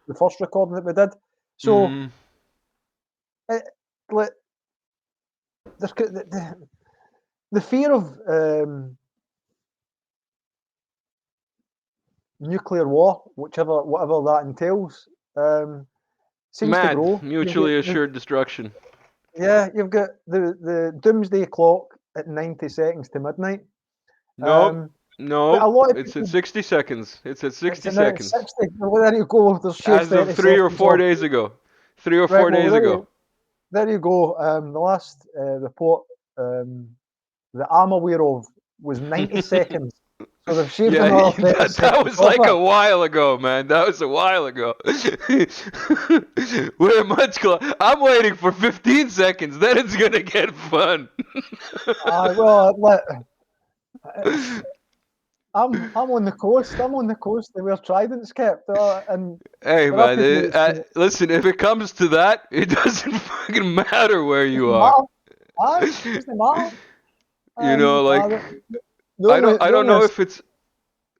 the first recording that we did. So Mm-hmm. it, like, the fear of nuclear war, whatever that entails, seems to Mad, grow. mutually assured destruction. You've got the doomsday clock at 90 seconds to midnight. Nope. Um, but a Nope. lot of It's at people, 60 seconds. It's at it's 60 now seconds. 60. Well, there you go. There's shaved As of 30 three or seconds four off. days ago. 3 or 4 Right, well, days ago. there you go. The last report that I'm aware of was 90 seconds. So they've shaved Yeah, another 30 that seconds was off like it. a while ago, man. That was a while ago. We're much closer. I'm waiting for 15 seconds. Then it's gonna get fun. Well, it's, I'm on the coast. I'm on the coast where Trident's kept, and Hey, there are man. people that say Listen, if it comes to that, it doesn't fucking matter where it you doesn't are. matter. Aye, it doesn't matter. You know, like I The don't only know if it's.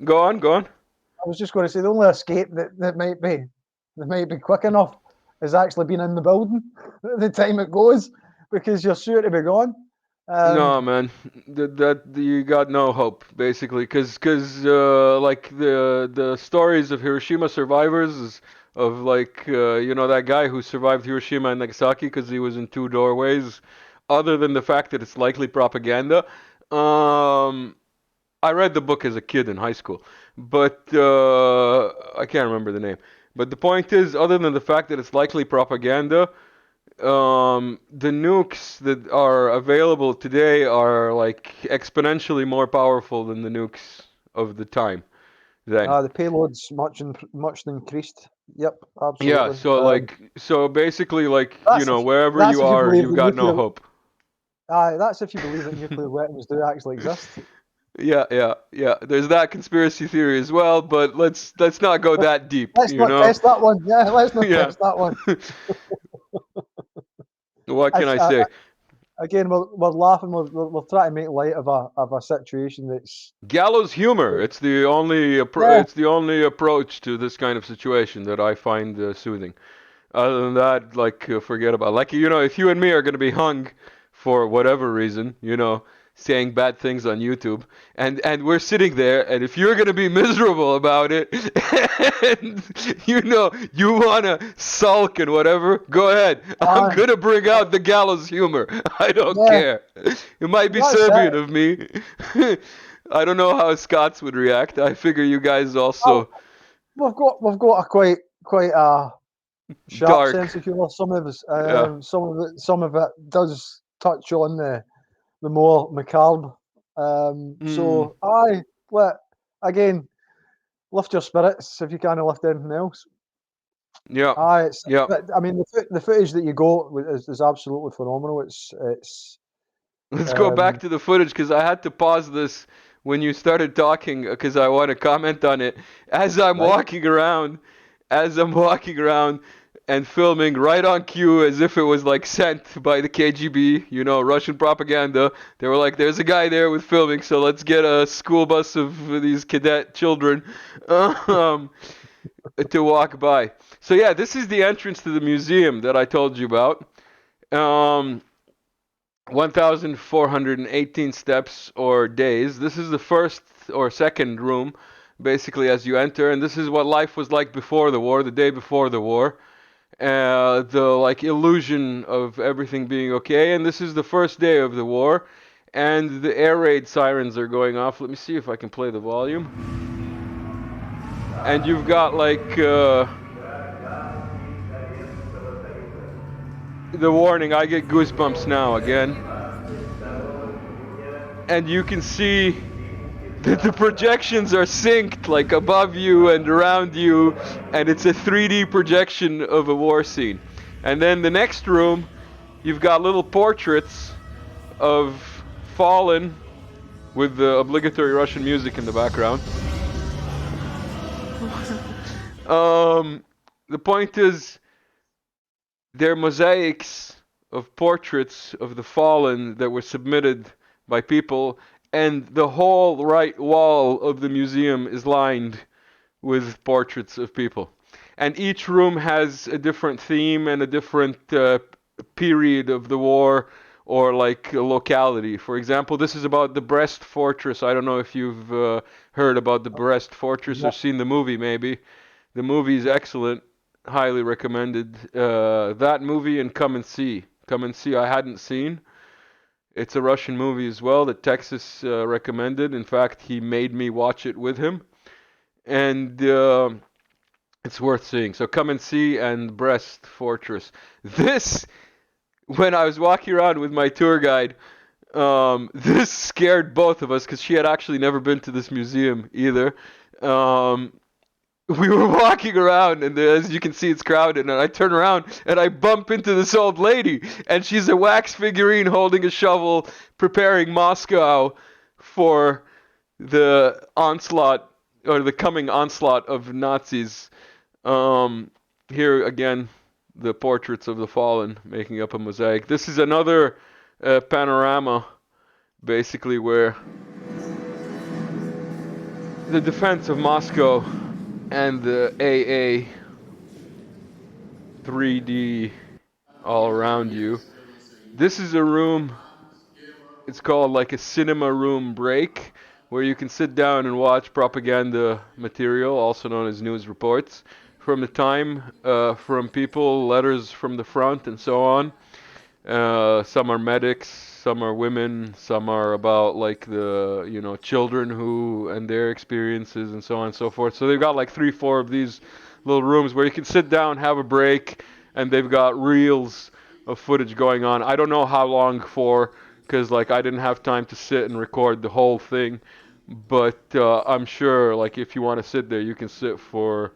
Go on, go on. I was just going to say the only escape that might be quick enough is actually being in the building at the time it goes, because you're sure to be gone. No, Um, man, that you got no hope basically, cause like the stories of Hiroshima survivors of like you know that guy who survived Hiroshima and Nagasaki because he was in two doorways. Other than the fact that it's likely propaganda, um, I read the book as a kid in high school, but I can't remember the name. But the point is, other than the fact that it's likely propaganda, the nukes that are available today are like exponentially more powerful than the nukes of the time then. the payload's much increased. Yep, Yeah, absolutely. so like so basically like, you That's if know, wherever that's you if you are, believe you've that got no nuclear. hope. That's if you believe that nuclear weapons do actually exist. Yeah, yeah, yeah. There's that conspiracy theory as well, but let's not go Let's that deep, let's you not know? test that one. Yeah, let's not Yeah. test that one. What can It's, I say? again, we're laughing. We're trying to make light of a situation that's Gallows humor. yeah. It's the only approach to this kind of situation that I find soothing. Other than that, like forget about. Like you know, if you and me are gonna be hung for whatever reason, you know, saying bad things on YouTube, and we're sitting there, and if you're gonna be miserable about it, and you know you wanna sulk and whatever, go ahead. I'm Aye, gonna bring out the gallows humor. I don't yeah, care. It might be that's Serbian it. of me. I don't know how Scots would react. I figure you guys I'll, also. we've got a quite a sharp Dark. sense of humour. Some of us, Yeah. some of it does touch on the more macabre. Mm. So aye, let again lift your spirits if you can't lift anything else. Yeah. Aye, it's. Yeah. But, I mean, the footage that you got is absolutely phenomenal. It's Let's go back um, to the footage because I had to pause this when you started talking because I want to comment on it. As I'm right. walking around, as I'm walking around and filming right on cue as if it was like sent by the KGB, you know, Russian propaganda. They were like, there's a guy there with filming, so let's get a school bus of these cadet children um, to walk by. So, yeah, this is the entrance to the museum that I told you about. Um, 1,418 steps or days. This is the first or second room, basically, as you enter, and this is what life was like before the war, the day before the war. The like illusion of everything being okay, and this is the first day of the war, and the air raid sirens are going off. Let me see if I can play the volume. And you've got like the warning. I get goosebumps now again, and you can see the projections are synced like above you and around you, and it's a 3D projection of a war scene. And then the next room, you've got little portraits of fallen with the obligatory Russian music in the background. um, the point is, they're mosaics of portraits of the fallen that were submitted by people, and the whole right wall of the museum is lined with portraits of people. And each room has a different theme and a different period of the war or like a locality. For example, this is about the Brest Fortress. I don't know if you've heard about the Brest Fortress or Not seen the movie maybe. The movie is excellent. Highly recommended. That movie and Come and See. Come and See I hadn't seen. It's a Russian movie as well that Texas recommended. In fact, he made me watch it with him. And it's worth seeing. So Come and See and Brest Fortress. This, when I was walking around with my tour guide, this scared both of us because she had actually never been to this museum either. Um, we were walking around, and as you can see, it's crowded. And I turn around and I bump into this old lady, and she's a wax figurine holding a shovel, preparing Moscow for the onslaught or the coming onslaught of Nazis. Um, Here again, the portraits of the fallen making up a mosaic. This is another panorama, basically, where the defense of Moscow and the AA 3D all around you. This is a room, it's called like a cinema room break, where you can sit down and watch propaganda material, also known as news reports, from the time, from people, letters from the front, and so on. Some are medics, some are women, some are about like the children who and their experiences and so on and so forth. So they've got like 3, 4 of these little rooms where you can sit down, have a break, and they've got reels of footage going on. I don't know how long for, because like I didn't have time to sit and record the whole thing, but I'm sure like if you want to sit there, you can sit for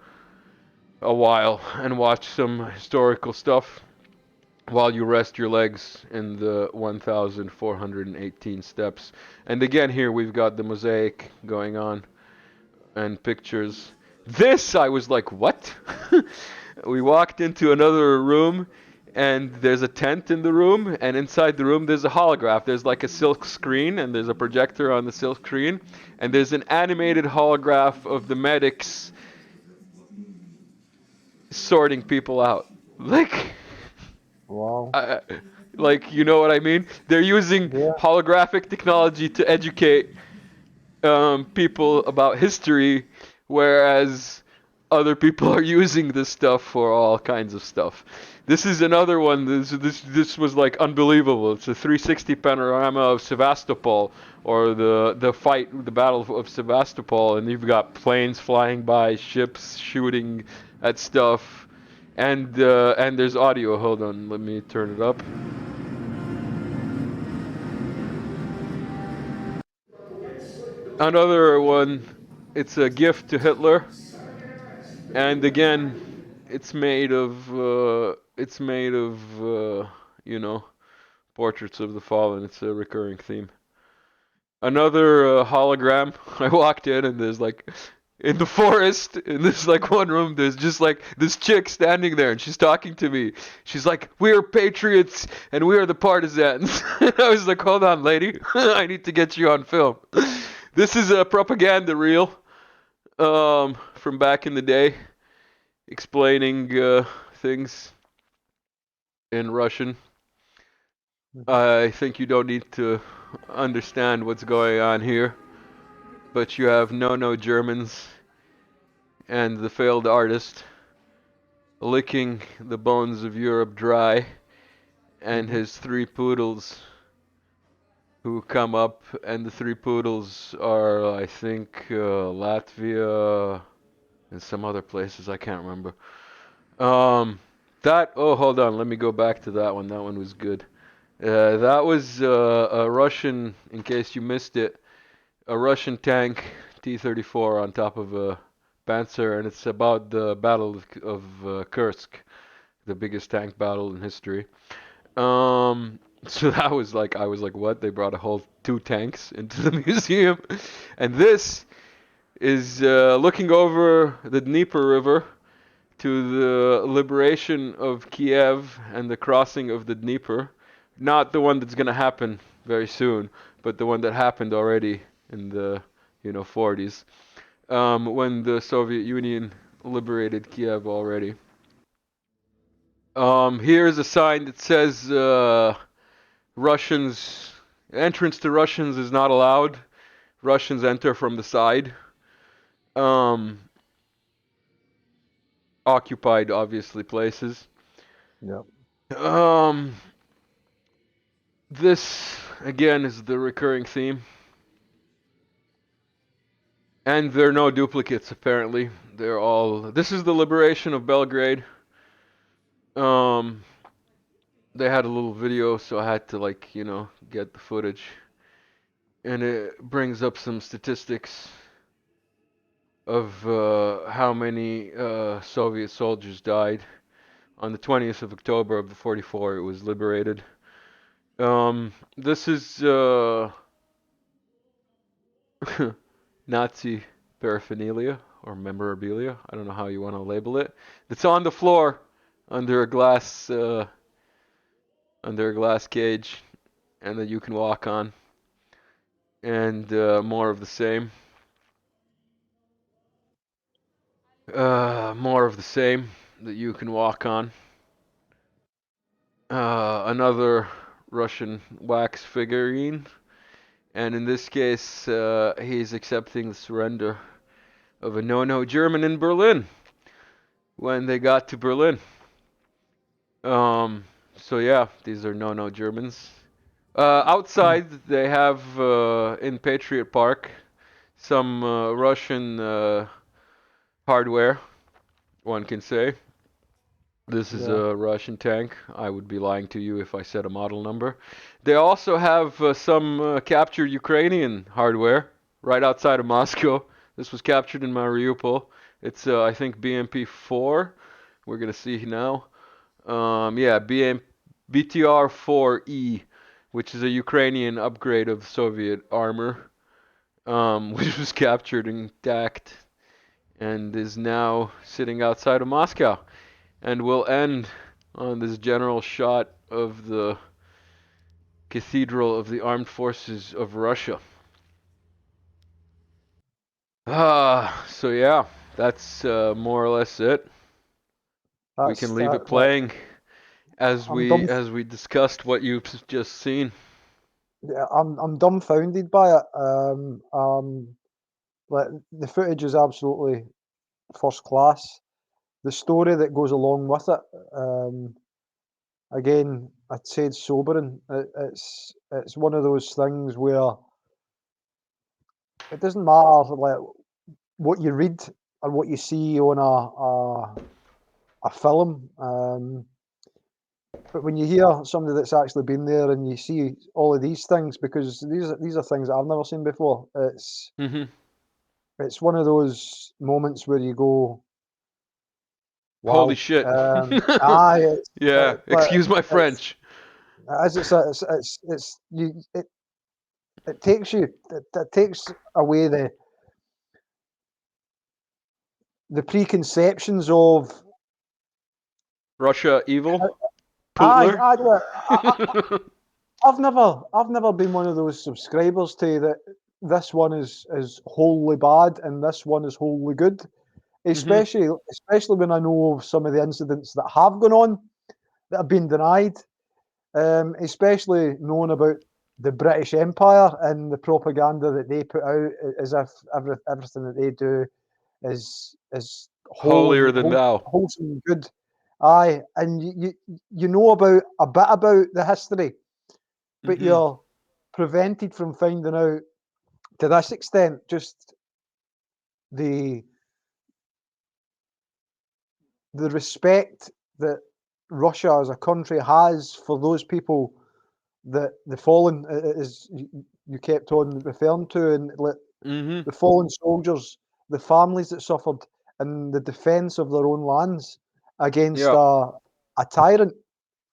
a while and watch some historical stuff while you rest your legs in the 1,418 steps. And again, here we've got the mosaic going on and pictures. This, I was like, what? We walked into another room, and there's a tent in the room, and inside the room there's a holograph. There's like a silk screen, and there's a projector on the silk screen, and there's an animated holograph of the medics sorting people out. Like, wow. I, like, you know what I mean? They're using Yeah. holographic technology to educate people about history, whereas other people are using this stuff for all kinds of stuff. This is another one. This was like unbelievable. It's a 360 panorama of Sevastopol, or the fight, the Battle of Sevastopol, and you've got planes flying by, ships shooting at stuff, and there's audio. Hold on, let me turn it up. Another one. It's a gift to Hitler, and again, it's made of you know, portraits of the fallen. It's a recurring theme. Another hologram. I walked in and there's like, in the forest, in this like one room, there's just like this chick standing there and she's talking to me. She's like, "We are patriots and we are the partisans." And I was like, "Hold on, lady, I need to get you on film." This is a propaganda reel from back in the day, explaining things in Russian. I think you don't need to understand what's going on here, but you have no Germans and the failed artist licking the bones of Europe dry, and his three poodles who come up, and the three poodles are, I think, Latvia and some other places, I can't remember. Oh, hold on, let me go back to that one. That one was good. That was a Russian, in case you missed it, a Russian tank T-34 on top of a Panzer, and it's about the Battle of Kursk, the biggest tank battle in history. So that was like, I was like, what? They brought a whole two tanks into the museum, and this is looking over the Dnieper River to the liberation of Kiev and the crossing of the Dnieper. Not the one that's going to happen very soon, but the one that happened already in the 40s, when the Soviet Union liberated Kiev already. Here's a sign that says Russians entrance to Russians is not allowed. Russians enter from the side. Um, Occupied, obviously, places. Yep. Um, this again is the recurring theme, and there are no duplicates apparently. They're all. This is the liberation of Belgrade. Um, they had a little video, so I had to get the footage, and it brings up some statistics of how many Soviet soldiers died. On the 20th of October of the 44, it was liberated. This is Nazi paraphernalia or memorabilia. I don't know how you want to label it. It's on the floor under a glass cage, and that you can walk on. And more of the same. More of the same that you can walk on. Another Russian wax figurine, and in this case, he's accepting the surrender of a no German in Berlin when they got to Berlin. So yeah, these are no Germans. Outside, they have in Patriot Park some Russian hardware, one can say. This is Yeah. a Russian tank. I would be lying to you if I said a model number. They also have some captured Ukrainian hardware right outside of Moscow. This was captured in Mariupol. It's, I think, BMP-4. We're going to see now. Yeah, BTR-4E, which is a Ukrainian upgrade of Soviet armor, which was captured intact and is now sitting outside of Moscow. And we'll end on this general shot of the Cathedral of the Armed Forces of Russia. So yeah, that's more or less it. We That's can leave it that. playing as I'm we dumb. as we discussed what you've just seen. Yeah, I'm dumbfounded by it. Like the footage is absolutely first class. The story that goes along with it, again, I'd say it's sobering. It's one of those things where it doesn't matter like what you read or what you see on a film. But when you hear somebody that's actually been there and you see all of these things, because these are things that I've never seen before, Hmm. it's one of those moments where you go, Holy wow. shit. Aye, it's, Yeah, but excuse my it's French. as it's you it takes you it takes away the preconceptions of Russia evil? aye, Putler? aye, look, I've never been one of those subscribers to that this one is wholly bad and this one is wholly good. Hmm. Especially when I know of some of the incidents that have gone on that have been denied. Especially knowing about the British Empire and the propaganda that they put out as if everything that they do is whole Holier and than thou. wholesome and good. Aye, and you know about a bit about the history, but Hmm. you're prevented from finding out to this extent just the the respect that Russia as a country has for those people that the fallen is you kept on referring to, and Hmm. the fallen soldiers, the families that suffered, and the defence of their own lands against Yeah. a tyrant.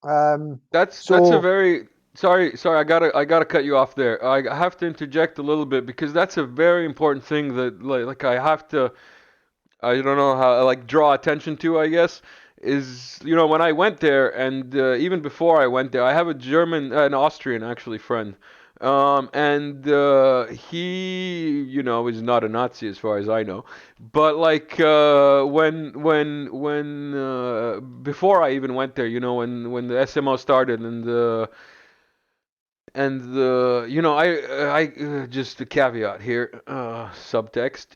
Um, That's a so very sorry, I gotta cut you off there. I have to interject a little bit because that's a very important thing that like I have to I don't know how like draw attention to, I guess, is when I went there and even before I went there, I have a German, an Austrian actually friend, and he is not a Nazi as far as I know, but like when before I even went there, when the SMO started and just a caveat here, subtext.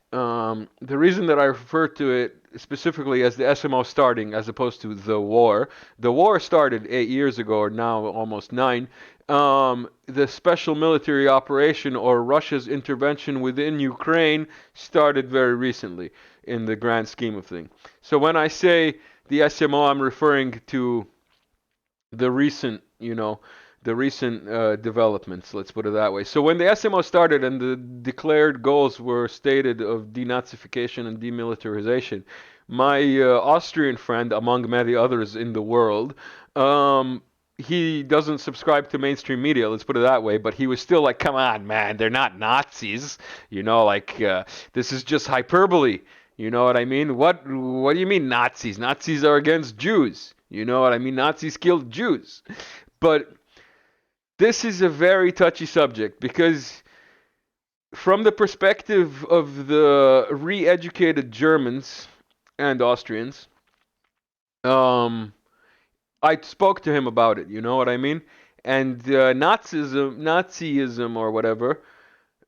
The reason that I refer to it specifically as the SMO starting as opposed to the war started 8 years ago, or now almost nine. The special military operation or Russia's intervention within Ukraine started very recently in the grand scheme of things. So when I say the SMO, I'm referring to the recent, the recent developments. Let's put it that way. So when the SMO started and the declared goals were stated of denazification and demilitarization, my Austrian friend, among many others in the world, he doesn't subscribe to mainstream media. Let's put it that way. But he was still like, "Come on, man, they're not Nazis. This is just hyperbole." You know what I mean? What do you mean Nazis? Nazis are against Jews. You know what I mean? Nazis killed Jews. But this is a very touchy subject because from the perspective of the re-educated Germans and Austrians, um, I spoke to him about it. You know what I mean? And Nazism, or whatever,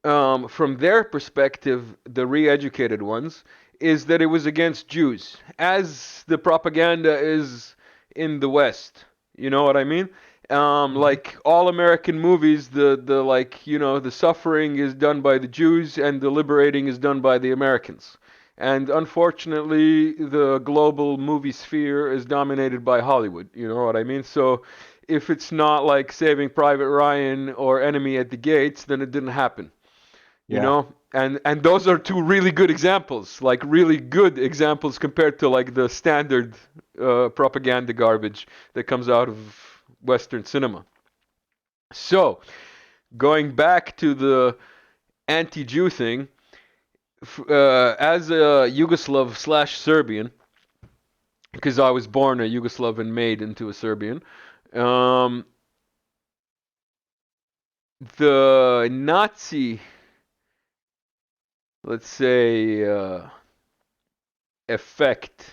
from their perspective, the re-educated ones, is that it was against Jews, as the propaganda is in the West. You know what I mean? mhm, Like all American movies, the like the suffering is done by the Jews and the liberating is done by the Americans. And unfortunately, the global movie sphere is dominated by Hollywood. You know what I mean? So if it's not like Saving Private Ryan or Enemy at the Gates, then it didn't happen. yeah, And those are two really good examples, like really good examples compared to like the standard propaganda garbage that comes out of Western cinema. So going back to the anti-Jew thing, as a Yugoslav slash Serbian, because I was born a Yugoslav and made into a Serbian, um, the Nazi, let's say, effect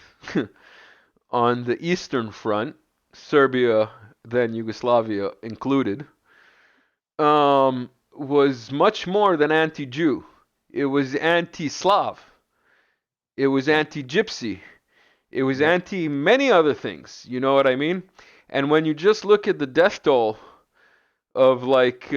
on the Eastern Front, Serbia, then Yugoslavia included, was much more than anti-Jew. It was anti-Slav. it was anti-gypsy, it was anti many other things. You know what I mean? And when you just look at the death toll of like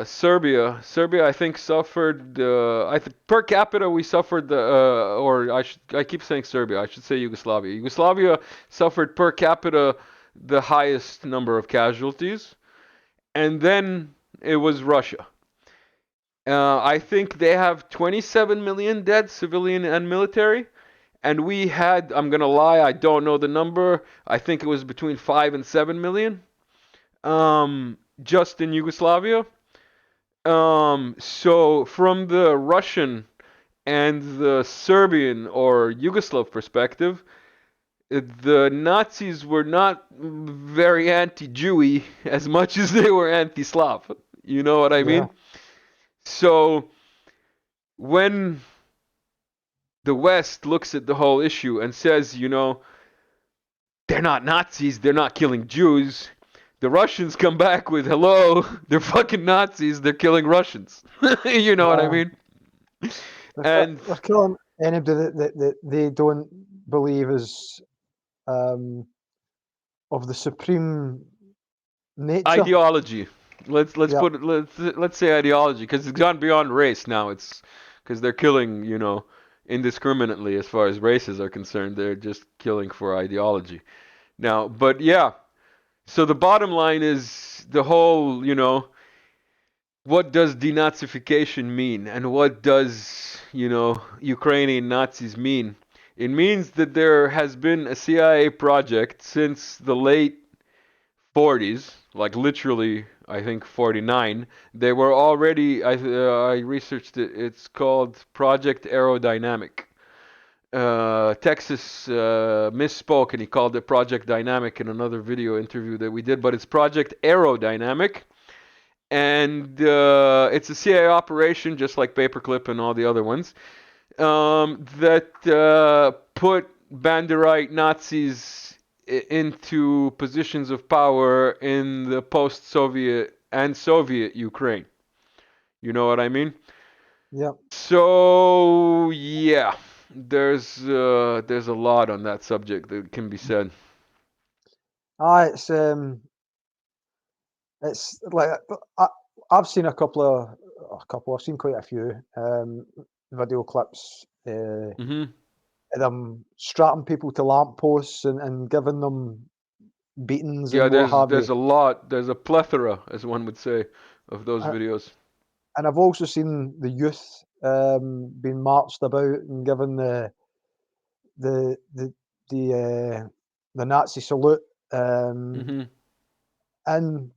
Serbia I think suffered per capita we suffered I keep saying Serbia, I should say Yugoslavia. Yugoslavia suffered per capita the highest number of casualties, and then it was Russia. I think they have 27 million dead, civilian and military. And we had, I'm going to lie, I don't know the number. I think it was between 5 and 7 million just in Yugoslavia. So from the Russian and the Serbian or Yugoslav perspective, the Nazis were not very anti-Jewy as much as they were anti-Slav. You know what I Yeah. mean? So when the West looks at the whole issue and says, they're not Nazis, they're not killing Jews, the Russians come back with, hello, they're fucking Nazis, they're killing Russians. You know what I Yeah. mean? And They're killing anybody that they don't believe is um, of the supreme nature. ideology. Let's Yeah. put it, let's say ideology, because it's gone beyond race now. It's because they're killing, indiscriminately as far as races are concerned. They're just killing for ideology now. But yeah, so the bottom line is the whole, what does denazification mean, and what does, Ukrainian Nazis mean? It means that there has been a CIA project since the late 40s, like literally, I think 49. They were already, I researched it, it's called Project Aerodynamic. Texas misspoke and he called it Project Dynamic in another video interview that we did, but it's Project Aerodynamic. And it's a CIA operation, just like Paperclip and all the other ones, that put Banderite Nazis into positions of power in the post-Soviet and Soviet Ukraine. You know what I mean? Yeah. So yeah, there's a lot on that subject that can be said. Ah, it's like I, I've seen I've seen quite a few video clips Hmm. of them strapping people to lampposts and giving them beatings Yeah, and what there's have you. there's a lot, there's a plethora, as one would say, of those Uh, videos. And I've also seen the youth being marched about and given the the the the Nazi salute. Um, Hmm. and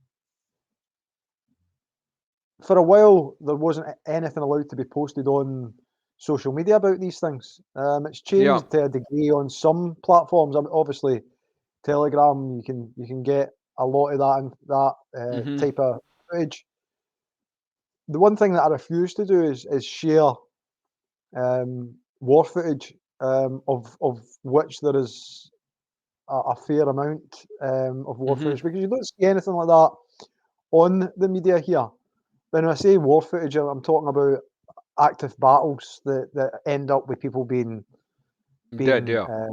for a while, there wasn't anything allowed to be posted on social media about these things. It's Yeah. changed to a degree on some platforms. Obviously, Telegram, you can get a lot of that Hmm. type of footage. The one thing that I refuse to do is share war footage of which there is a fair amount of war Hmm. footage because you don't see anything like that on the media here. When I say war footage, I'm talking about active battles that end up with people being Dead, being yeah.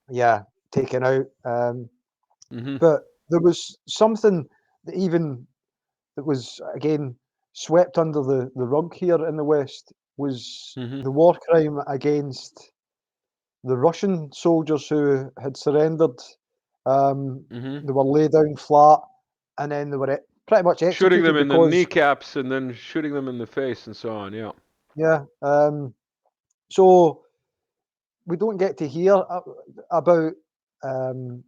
yeah, taken out. Hmm. But there was something that was again swept under the rug here in the West was Hmm. the war crime against the Russian soldiers who had surrendered. Hmm. They were laid down flat, and then they were pretty much Shooting them executed in the because kneecaps and then shooting them in the face and so on, yeah. yeah. So we don't get to hear about um,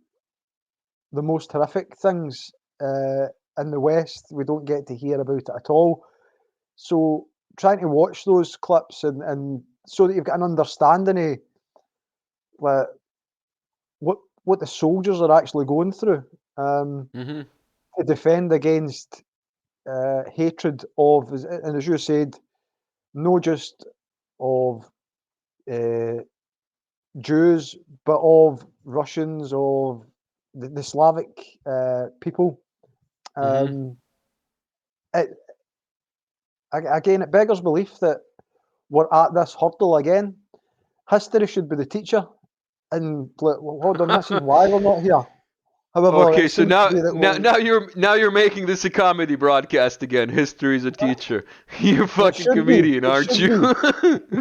the most horrific things in the West. We don't get to hear about it at all. So trying to watch those clips and so that you've got an understanding of like, what the soldiers are actually going through um, Hmm. to defend against hatred of, and as you said, not just of uh, Jews, but of Russians, of the Slavic people. Hmm. Um, it, again, it beggars belief that we're at this hurdle again. history should be the teacher. And like, well, hold on, this is why we're not here. However, Okay, it so seems to now be that now we'll, now you're making this a comedy broadcast again. History's a teacher. You're a it fucking should be. comedian, It aren't should you?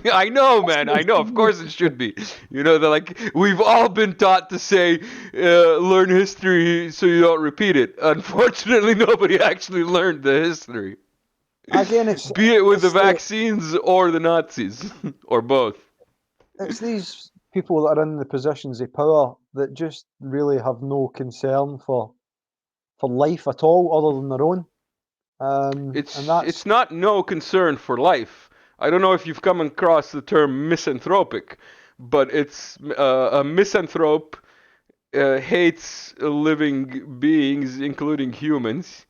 be. I know, That's man. what I it know. should Of be. course it should be. You know, they're like we've all been taught to say, learn history so you don't repeat it. Unfortunately, nobody actually learned the history. Again, Be it with the it's the vaccines or the Nazis, or both. it's these people that are in the positions of power that just really have no concern for life at all, other than their own. And that's It's not no concern for life. I don't know if you've come across the term misanthropic, but it's a misanthrope hates living beings, including humans,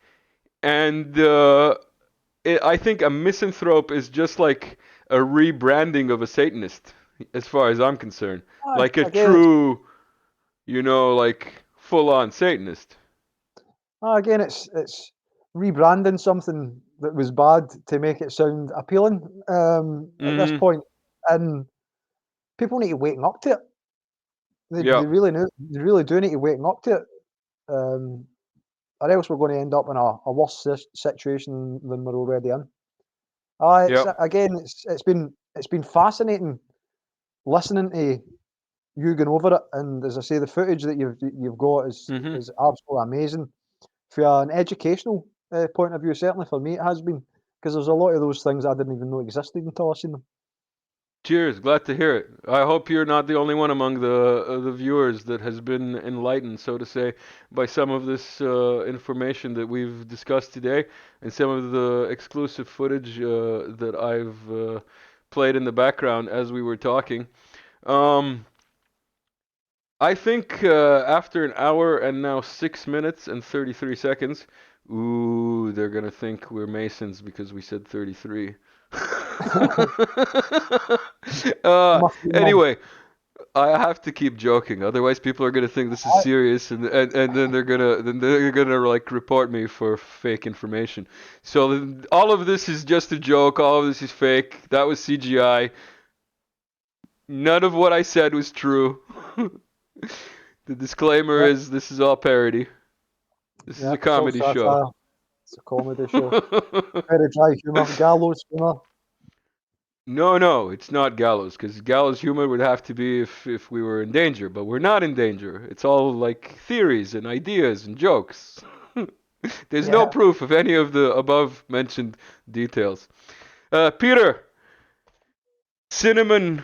and I think a misanthrope is just like a rebranding of a Satanist, as far as I'm concerned. Like a again, it's true, like full-on Satanist. it's rebranding something that was bad to make it sound appealing at this Mm-hmm. point, and people need to waken up to it. Yeah. They really do need to waken up to it, um, or else we're going to end up in a worse situation than we're already in. It's Yeah. again, it's been fascinating listening to you going over it, and as I say, the footage that you've got Mm-hmm. is absolutely amazing. From an educational point of view, certainly for me, it has been because there's a lot of those things I didn't even know existed until I seen them. Cheers, glad to hear it. I hope you're not the only one among the viewers that has been enlightened, so to say, by some of this information that we've discussed today and some of the exclusive footage that I've played in the background as we were talking. Um, I think after an hour and now 6 minutes and 33 seconds, ooh, they're gonna think we're Masons because we said 33. uh, Must be mum. anyway, I have to keep joking, otherwise people are gonna think this is serious, and then they're gonna like report me for fake information. So all of this is just a joke. All of this is fake. That was CGI. None of what I said was true. The disclaimer Yep, is this is all parody. This is a yep, it's all comedy show. satire. It's a comedy show. Very dry humour, gallows humour. No, no, it's not gallows, because gallows humor would have to be if we were in danger, but we're not in danger. It's all like theories and ideas and jokes. There's no Yeah. proof of any of the above mentioned details. Peter, Cinnamon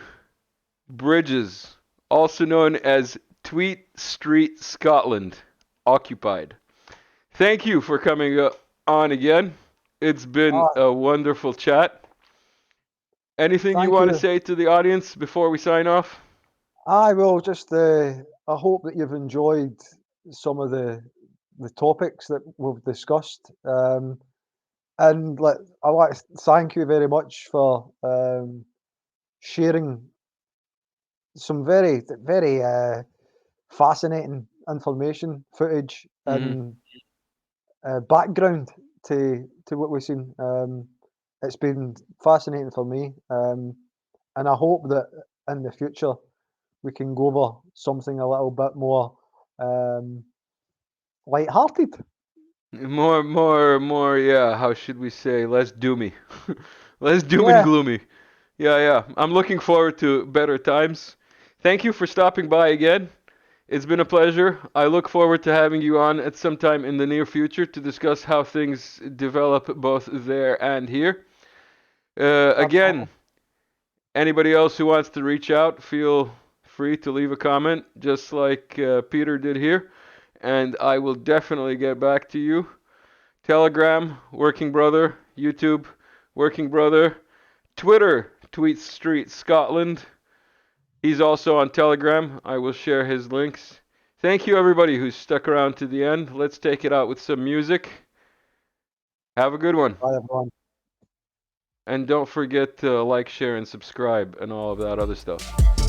Bridges, also known as Tweet Street, Scotland, occupied. Thank you for coming on again. It's been Ah, a wonderful chat. Anything you thank want to you. say to the audience before we sign off? I will just. I hope that you've enjoyed some of the topics that we've discussed. And like, I want to thank you very much for sharing some very fascinating information, footage, Hmm. and background to what we've seen. It's been fascinating for me, and I hope that in the future we can go over something a little bit more um, light-hearted. More, yeah, how should we say? Less doomy. Less doom and Yeah, gloomy. Yeah, yeah. I'm looking forward to better times. Thank you for stopping by again. It's been a pleasure. I look forward to having you on at some time in the near future to discuss how things develop both there and here. absolutely. Again, anybody else who wants to reach out, feel free to leave a comment, just like Peter did here, and I will definitely get back to you. Telegram, Working Brother, YouTube, Working Brother, Twitter, Tweet Street Scotland. He's also on Telegram. I will share his links. Thank you, everybody who's stuck around to the end. Let's take it out with some music. Have a good one. Bye, everyone. And don't forget to like, share, and subscribe, and all of that other stuff.